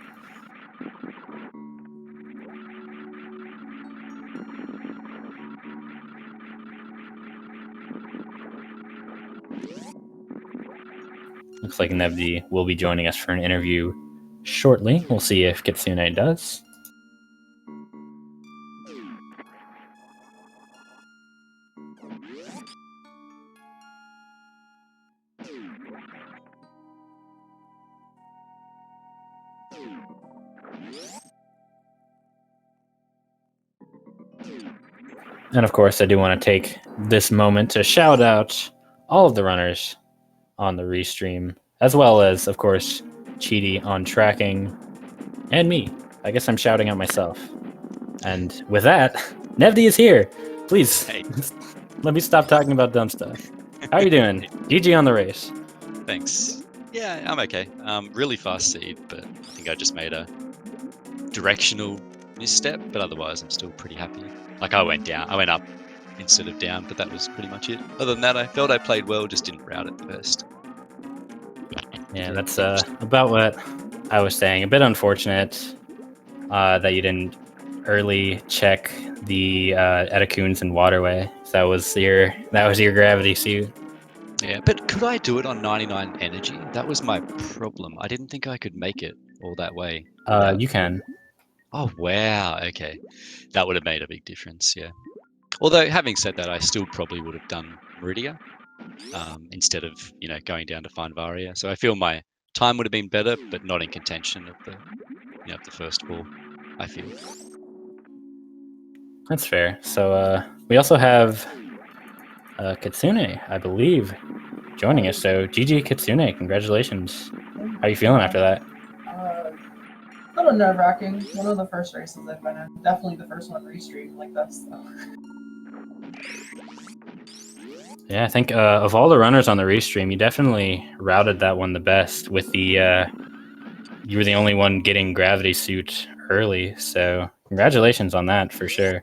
Speaker 1: Looks like Nevdi will be joining us for an interview shortly. We'll see if Kitsune does. And of course, I do want to take this moment to shout out all of the runners on the restream, as well as, of course, Cheaty on tracking, and me. I guess I'm shouting out myself. And with that, Nevdi is here. Please,
Speaker 2: Hey.
Speaker 1: Let me stop talking about dumb stuff. How are you doing? GG on the race.
Speaker 2: Thanks. Yeah, I'm okay. Really fast seed, but I think I just made a directional misstep, but otherwise I'm still pretty happy. Like I went up instead of down, but that was pretty much it. Other than that, I felt I played well, just didn't route it first.
Speaker 1: Yeah, that's about what I was saying. A bit unfortunate that you didn't early check the Etacoons and Waterway. That was your gravity suit.
Speaker 2: Yeah, but could I do it on 99 energy? That was my problem. I didn't think I could make it all that way.
Speaker 1: You can.
Speaker 2: Oh wow, okay. That would have made a big difference, yeah. Although having said that, I still probably would have done Meridia instead of going down to find Varia. So I feel my time would have been better, but not in contention of the the first wall, I feel.
Speaker 1: That's fair. So we also have Kitsune, I believe, joining us. So GG Kitsune, congratulations. How are you feeling after that?
Speaker 3: A little nerve-wracking. One of the first races I've been in. Definitely the first one restreamed like this. So.
Speaker 1: Yeah, I think of all the runners on the restream, you definitely routed that one the best with the you were the only one getting gravity suit early, so congratulations on that for sure.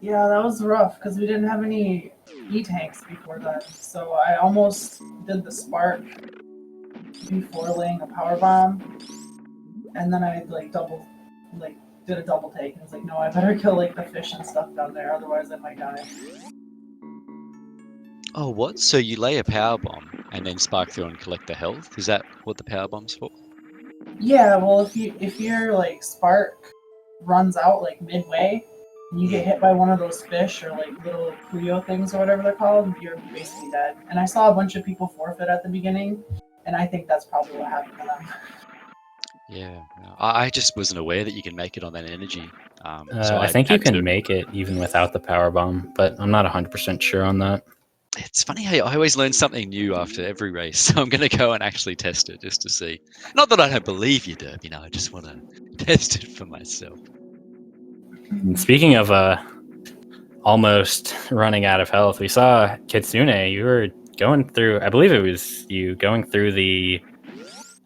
Speaker 3: Yeah, that was rough because we didn't have any E-tanks before then. So I almost did the spark before laying a power bomb, and then I did a double take and was like, no, I better kill like the fish and stuff down there, otherwise I might die.
Speaker 2: Oh, what? So you lay a power bomb and then spark through and collect the health? Is that what the power bomb's for?
Speaker 3: Yeah, well, if your like spark runs out like midway, and you get hit by one of those fish or like little Puyo things or whatever they're called, you're basically dead. And I saw a bunch of people forfeit at the beginning, and I think that's probably what happened to them.
Speaker 2: Yeah, I just wasn't aware that you can make it on that energy. So
Speaker 1: I
Speaker 2: I
Speaker 1: think you
Speaker 2: had
Speaker 1: can
Speaker 2: to.
Speaker 1: make it even without the power bomb, but I'm not 100% sure on that.
Speaker 2: It's funny how I always learn something new after every race. So I'm going to go and actually test it just to see. Not that I don't believe you, Derb. I just want to test it for myself.
Speaker 1: And speaking of almost running out of health, we saw Kitsune. You were going through, I believe it was you going through the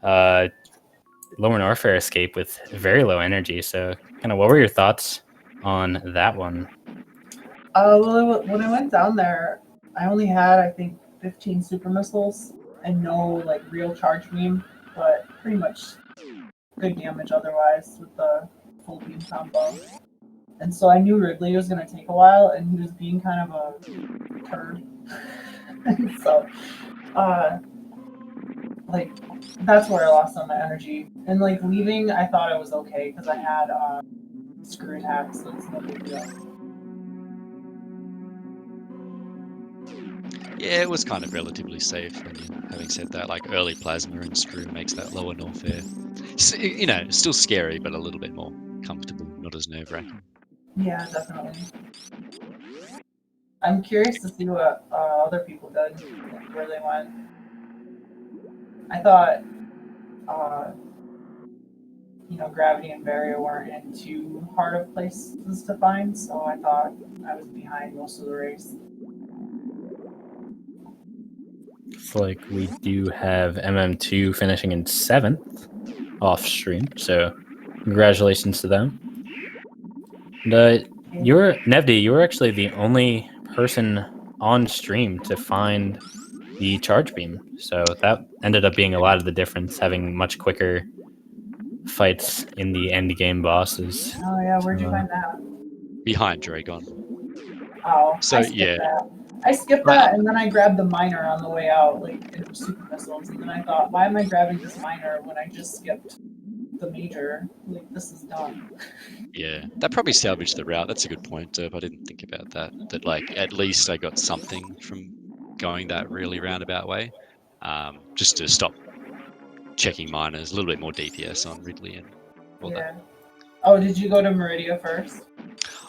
Speaker 1: Lower Norfair escape with very low energy. So, kind of, what were your thoughts on that one?
Speaker 3: Well, when I went down there, I only had I think 15 super missiles and no like real charge beam, but pretty much good damage otherwise with the full beam combo. And so I knew Ridley was going to take a while, and he was being kind of a turd. So, like, that's where I lost on my energy. And like leaving, I thought I was okay because I had screw attacks, so it's no big deal.
Speaker 2: Yeah, it was kind of relatively safe. Having said that, like early plasma and screw makes that lower Norfair, still scary, but a little bit more comfortable, not as nerve-wracking.
Speaker 3: Yeah, definitely. I'm curious to see what other people did, like where they went. I thought, uh, gravity and barrier weren't in too hard of places to find, so I thought I was behind most of the race.
Speaker 1: Looks like we do have MM2 finishing in 7th off stream, so congratulations to them. And Nevdi, you were actually the only person on stream to find the charge beam, so that ended up being a lot of the difference, having much quicker fights in the end game bosses.
Speaker 3: Oh yeah, where'd you find that?
Speaker 2: Behind Dragon.
Speaker 3: Oh,
Speaker 2: So
Speaker 3: I skipped
Speaker 2: yeah.
Speaker 3: that. I skipped that, and then I grabbed the miner on the way out, like it was super missiles, and then I thought, why am I grabbing this miner when I just skipped the major? Like this is dumb.
Speaker 2: Yeah, that probably salvaged the route. That's a good point, Derp. I didn't think about that. That like at least I got something from going that really roundabout way, just to stop checking miners, a little bit more DPS on Ridley and all that.
Speaker 3: Oh, did you go to Meridia first?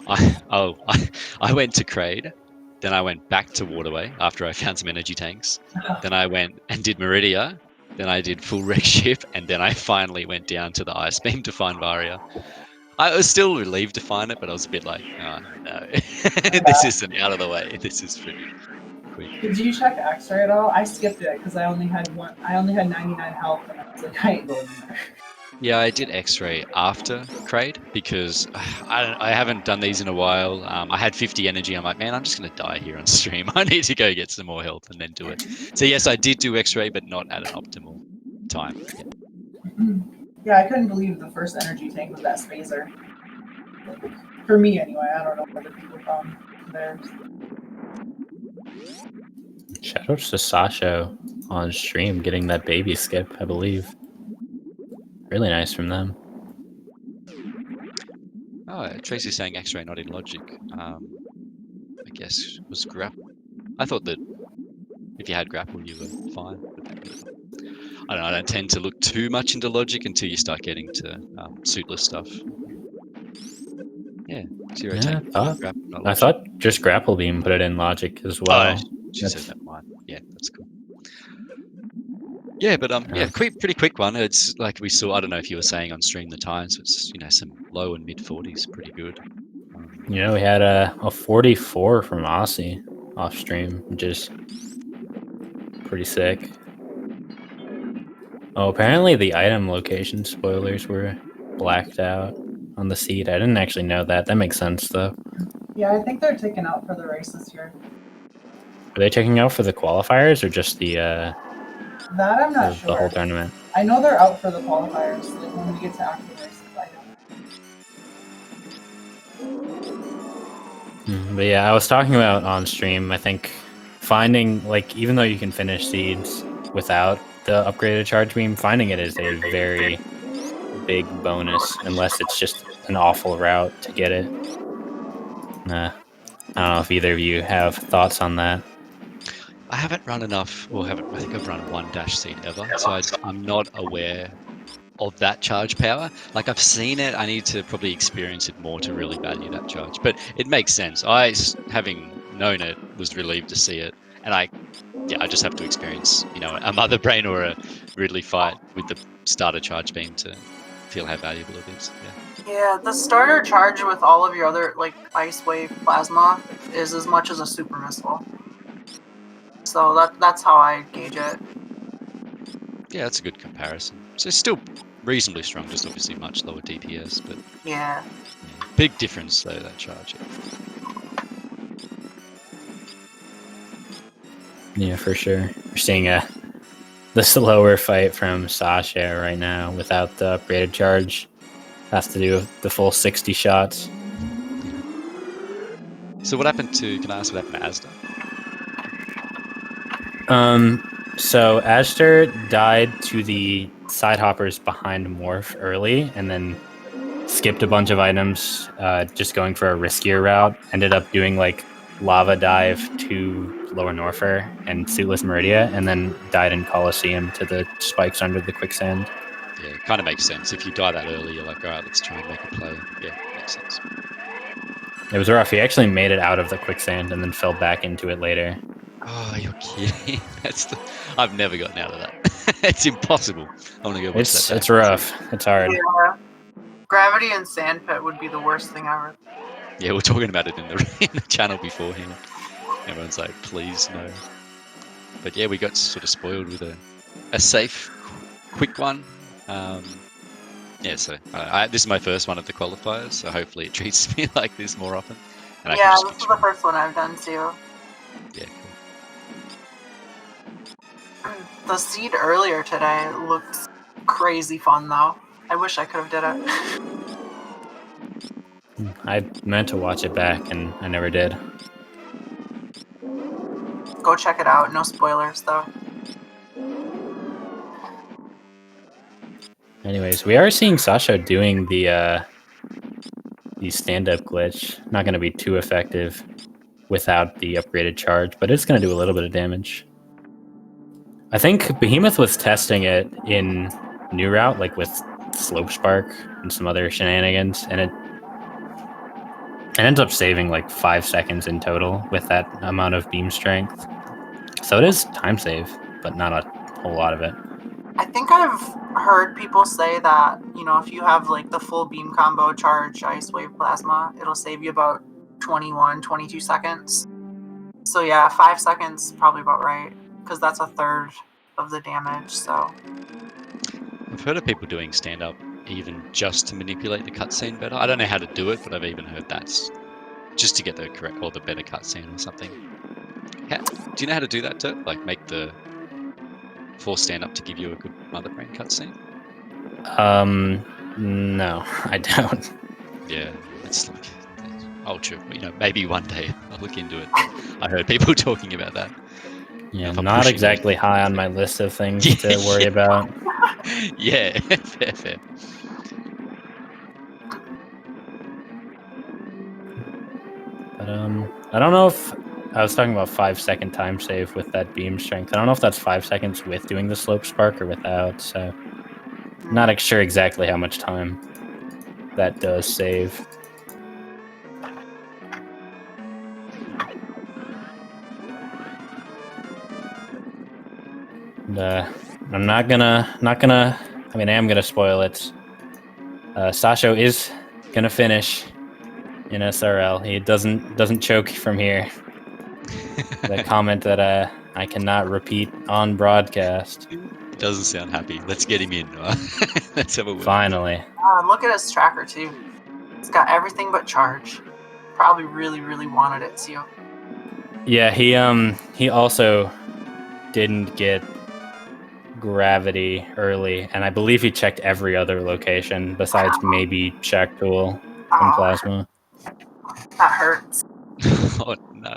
Speaker 2: I went to Crade, then I went back to Waterway after I found some energy tanks. Then I went and did Meridia. Then I did full wreck ship, and then I finally went down to the ice beam to find Varia. I was still relieved to find it, but I was a bit like, oh no, this isn't out of the way. This is pretty quick.
Speaker 3: Did you check X-ray at all? I skipped it because I only had 99 health, and I was like, I ain't going in there.
Speaker 2: Yeah, I did X-ray after Crade because I haven't done these in a while. I had 50 energy. I'm like, man, I'm just gonna die here on stream. I need to go get some more health and then do it. So yes, I did do X-ray, but not at an optimal time. Yeah.
Speaker 3: Yeah, I couldn't believe the first energy tank was that Spacer. For me, anyway. I don't know what other people found theirs.
Speaker 1: Shoutouts to Sasha on stream getting that baby skip, I believe. Really nice from them.
Speaker 2: Oh, Tracy's saying X-ray not in logic. I guess was grapple. I thought that if you had grapple, you were fine. I don't know. I don't tend to look too much into logic until you start getting to suitless stuff. Yeah, zero
Speaker 1: Yeah,
Speaker 2: tank. Not
Speaker 1: I
Speaker 2: logic.
Speaker 1: thought just grapple beam put it in logic as
Speaker 2: Oh,
Speaker 1: well.
Speaker 2: she said that mine. Yeah, that's cool. Yeah, but pretty quick one. It's like we saw. I don't know if you were saying on stream the times. It's some low and mid 40s, pretty good.
Speaker 1: We had a 44 from Aussie off stream, which is pretty sick. Oh, apparently the item location spoilers were blacked out on the seed. I didn't actually know that. That makes sense, though.
Speaker 3: Yeah, I think they're taken out for the race this year.
Speaker 1: Are they checking out for the qualifiers or just the
Speaker 3: That I'm not sure.
Speaker 1: the whole tournament?
Speaker 3: I know they're out for the qualifiers. Like when we get to active races, I don't.
Speaker 1: But yeah, I was talking about on stream, I think finding, like, even though you can finish seeds without the upgraded charge beam, finding it is a very big bonus, unless it's just an awful route to get it. I don't know if either of you have thoughts on that.
Speaker 2: I haven't run enough, or I think I've run one dash seed ever, so I'm not aware of that charge power. Like, I've seen it, I need to probably experience it more to really value that charge. But it makes sense. I, having known it, was relieved to see it, and I just have to experience, a Mother Brain or a Ridley fight with the starter charge beam to feel how valuable it is.
Speaker 4: Yeah, the starter charge with all of your other, like, Ice Wave Plasma is as much as a Super Missile. So that's how I gauge it.
Speaker 2: Yeah, that's a good comparison. So it's still reasonably strong, just obviously much lower DPS, but
Speaker 4: yeah.
Speaker 2: Big difference though, that charge.
Speaker 1: Yeah, for sure. We're seeing the slower fight from Sasha right now without the upgraded charge. Has to do the full 60 shots.
Speaker 2: So what happened to? Can I ask what happened to Asda?
Speaker 1: So Ashter died to the side hoppers behind Morph early, and then skipped a bunch of items, just going for a riskier route. Ended up doing like lava dive to Lower Norfer and Suitless Meridia, and then died in Coliseum to the spikes under the quicksand.
Speaker 2: Yeah, it kind of makes sense. If you die that early, you're like, all right, let's try and make a play. Yeah, makes sense.
Speaker 1: It was rough. He actually made it out of the quicksand and then fell back into it later.
Speaker 2: Oh, you're kidding. I've never gotten out of that. It's impossible. I want to go watch that back.
Speaker 1: It's rough. It's hard.
Speaker 4: Yeah. Gravity and Sandpit would be the worst thing ever.
Speaker 2: Yeah, we're talking about it in the channel beforehand. Everyone's like, please no. But yeah, we got sort of spoiled with a safe, quick one. Yeah, so this is my first one at the qualifiers, so hopefully it treats me like this more often. And
Speaker 4: yeah, this is the first one I've done too.
Speaker 2: Yeah, cool.
Speaker 4: The seed earlier today looked crazy fun though. I wish I could have did it.
Speaker 1: I meant to watch it back and I never did.
Speaker 4: Go check it out. No spoilers though.
Speaker 1: Anyways, we are seeing Sasha doing the stand-up glitch. Not going to be too effective without the upgraded charge, but it's going to do a little bit of damage. I think Behemoth was testing it in New Route, like with Slope Spark and some other shenanigans, and it ends up saving like 5 seconds in total with that amount of beam strength. So it is time save, but not a whole lot of it.
Speaker 4: I think I've heard people say that, if you have like the full beam combo charge Ice Wave Plasma, it'll save you about 21, 22 seconds. So yeah, 5 seconds probably about right, because that's a third of the damage, so.
Speaker 2: I've heard of people doing stand-up even just to manipulate the cutscene better. I don't know how to do it, but I've even heard that's just to get the correct or the better cutscene or something. Do you know how to do that, Dirk? Like make the force stand-up to give you a good Mother Brain cutscene?
Speaker 1: No, I don't.
Speaker 2: Yeah, it's like ultra. Maybe one day I'll look into it. I heard people talking about that.
Speaker 1: Yeah, not exactly high on my list of things to worry about.
Speaker 2: Yeah, fair.
Speaker 1: But I don't know if I was talking about 5-second time save with that beam strength. I don't know if that's 5 seconds with doing the slope spark or without, so not sure exactly how much time that does save. And, I'm not gonna. I mean, I am gonna spoil it. Sasho is gonna finish in SRL. He doesn't choke from here. The comment that I cannot repeat on broadcast.
Speaker 2: Doesn't sound happy. Let's get him in. Let's have a word.
Speaker 1: Finally.
Speaker 4: Look at his tracker too. It's got everything but charge. Probably really, really wanted it too.
Speaker 1: Yeah, he also didn't get gravity early, and I believe he checked every other location besides maybe Shack Tool from Plasma.
Speaker 4: That hurts.
Speaker 2: Oh no,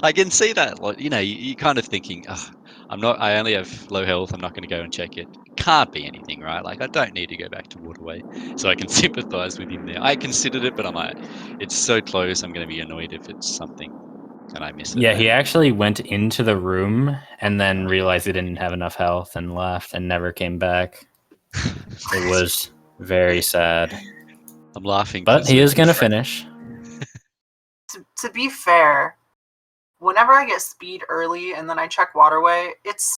Speaker 2: I can see that. Like, you know, you're kind of thinking, oh, I only have low health. I'm not going to go and check it. Can't be anything, right? Like, I don't need to go back to Waterway, so I can sympathize with him there. I considered it, but I'm like, it's so close. I'm going to be annoyed if it's something and I miss it.
Speaker 1: Yeah, he actually went into the room and then realized he didn't have enough health and left and never came back. It was very sad.
Speaker 2: I'm laughing,
Speaker 1: but he is going to finish.
Speaker 4: To be fair, whenever I get speed early and then I check Waterway, it's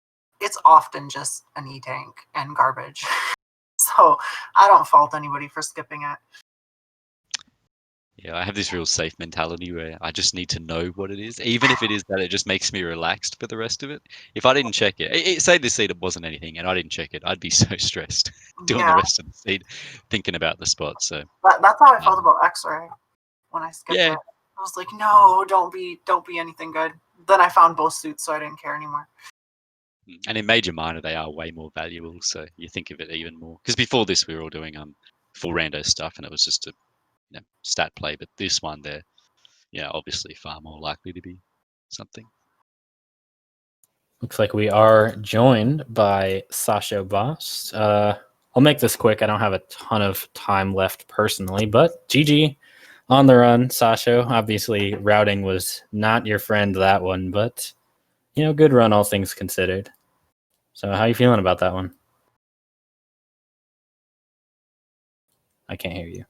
Speaker 4: often just an E-tank and garbage. So I don't fault anybody for skipping it.
Speaker 2: Yeah, I have this real safe mentality where I just need to know what it is, even if it is that it just makes me relaxed for the rest of it. If I didn't check it, say this seed it wasn't anything and I didn't check it, I'd be so stressed doing the rest of the seed, thinking about the spot. So
Speaker 4: that's how I felt about X-Ray when I skipped it. I was like, no, don't be anything good. Then I found both suits, so I didn't care anymore.
Speaker 2: And in Major Minor, they are way more valuable, so you think of it even more. Because before this, we were all doing full rando stuff, and it was just a stat play. But this one, they're obviously far more likely to be something.
Speaker 1: Looks like we are joined by Sasha Boss. I'll make this quick. I don't have a ton of time left personally, but GG on the run, Sasha. Obviously, routing was not your friend that one, but good run, all things considered. So, how are you feeling about that one? I can't hear you.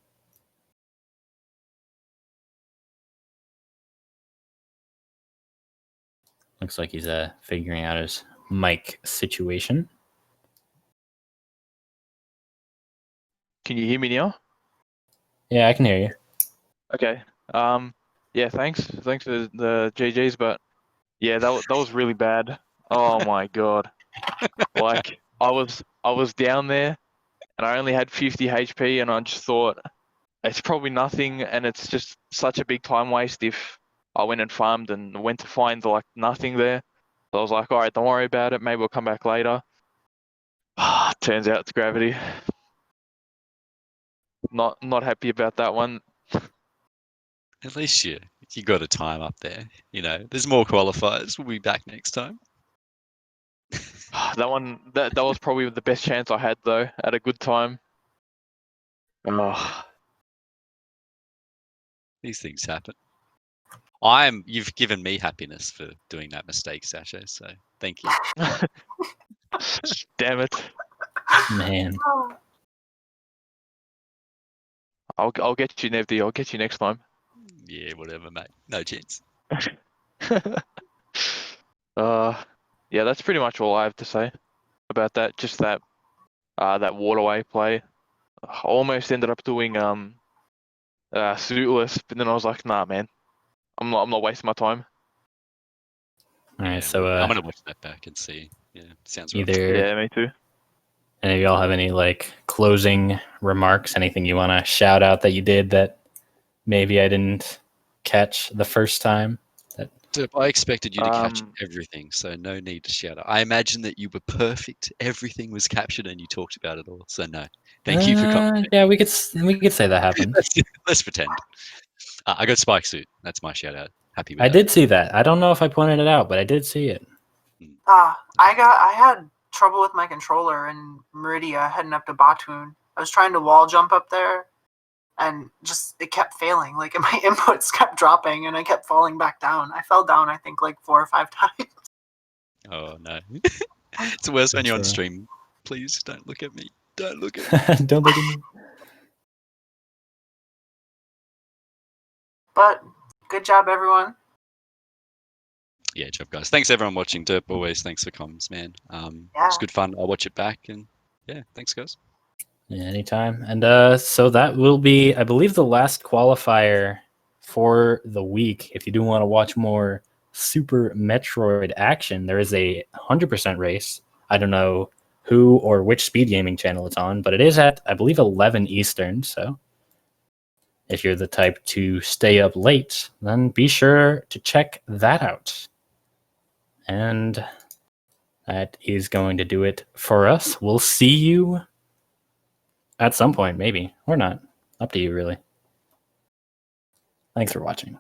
Speaker 1: Looks like he's figuring out his mic situation.
Speaker 5: Can you hear me now?
Speaker 1: Yeah, I can hear you.
Speaker 5: Okay. Yeah, thanks for the GGs, but yeah, that was really bad. Oh my god. Like I was down there and I only had 50 HP and I just thought it's probably nothing and it's just such a big time waste if I went and farmed and went to find like nothing there. So I was like, all right, don't worry about it. Maybe we'll come back later. Turns out it's gravity. Not happy about that one.
Speaker 2: At least you got a time up there. There's more qualifiers. We'll be back next time.
Speaker 5: That one that was probably the best chance I had though, at a good time. Oh.
Speaker 2: These things happen. You've given me happiness for doing that mistake, Sasha, so thank you.
Speaker 5: Damn it.
Speaker 1: Man.
Speaker 5: I'll get you, Nevdi. I'll get you next time.
Speaker 2: Yeah, whatever, mate. No chance.
Speaker 5: Yeah, that's pretty much all I have to say about that. Just that Waterway play. I almost ended up doing suitless, but then I was like, nah, man, I'm not wasting my time.
Speaker 1: All right, so
Speaker 2: I'm gonna watch that back and see. Yeah, sounds right.
Speaker 5: Yeah, me too.
Speaker 1: And if y'all have any closing remarks, anything you want to shout out that you did that maybe I didn't catch the first time?
Speaker 2: I expected you to catch everything, so no need to shout out. I imagine that you were perfect. Everything was captured and you talked about it all. So no, thank you for coming.
Speaker 1: Yeah, we could say that happened.
Speaker 2: Let's pretend. I got Spike Suit. That's my shout out. Happy with
Speaker 1: I
Speaker 2: that.
Speaker 1: did see that. I don't know if I pointed it out, but I did see it.
Speaker 4: I had trouble with my controller in Meridia heading up to Batoon. I was trying to wall jump up there, and just it kept failing. Like my inputs kept dropping, and I kept falling back down. I fell down, I think, like 4 or 5 times.
Speaker 2: Oh no. It's worse when you're on
Speaker 1: Sure.
Speaker 2: stream. Please don't look at me. Don't look at me.
Speaker 1: Don't look at me.
Speaker 4: But good job, everyone.
Speaker 2: Yeah, job guys. Thanks everyone watching. Derp always thanks for comments, man.
Speaker 4: Yeah.
Speaker 2: It's good fun. I'll watch it back and yeah, thanks guys.
Speaker 1: Yeah, anytime. And so that will be, I believe, the last qualifier for the week. If you do want to watch more Super Metroid action, there is a 100% race. I don't know who or which Speed Gaming channel it's on, but it is at, I believe, 11 Eastern. So if you're the type to stay up late, then be sure to check that out. And that is going to do it for us. We'll see you at some point, maybe, or not. Up to you, really. Thanks for watching.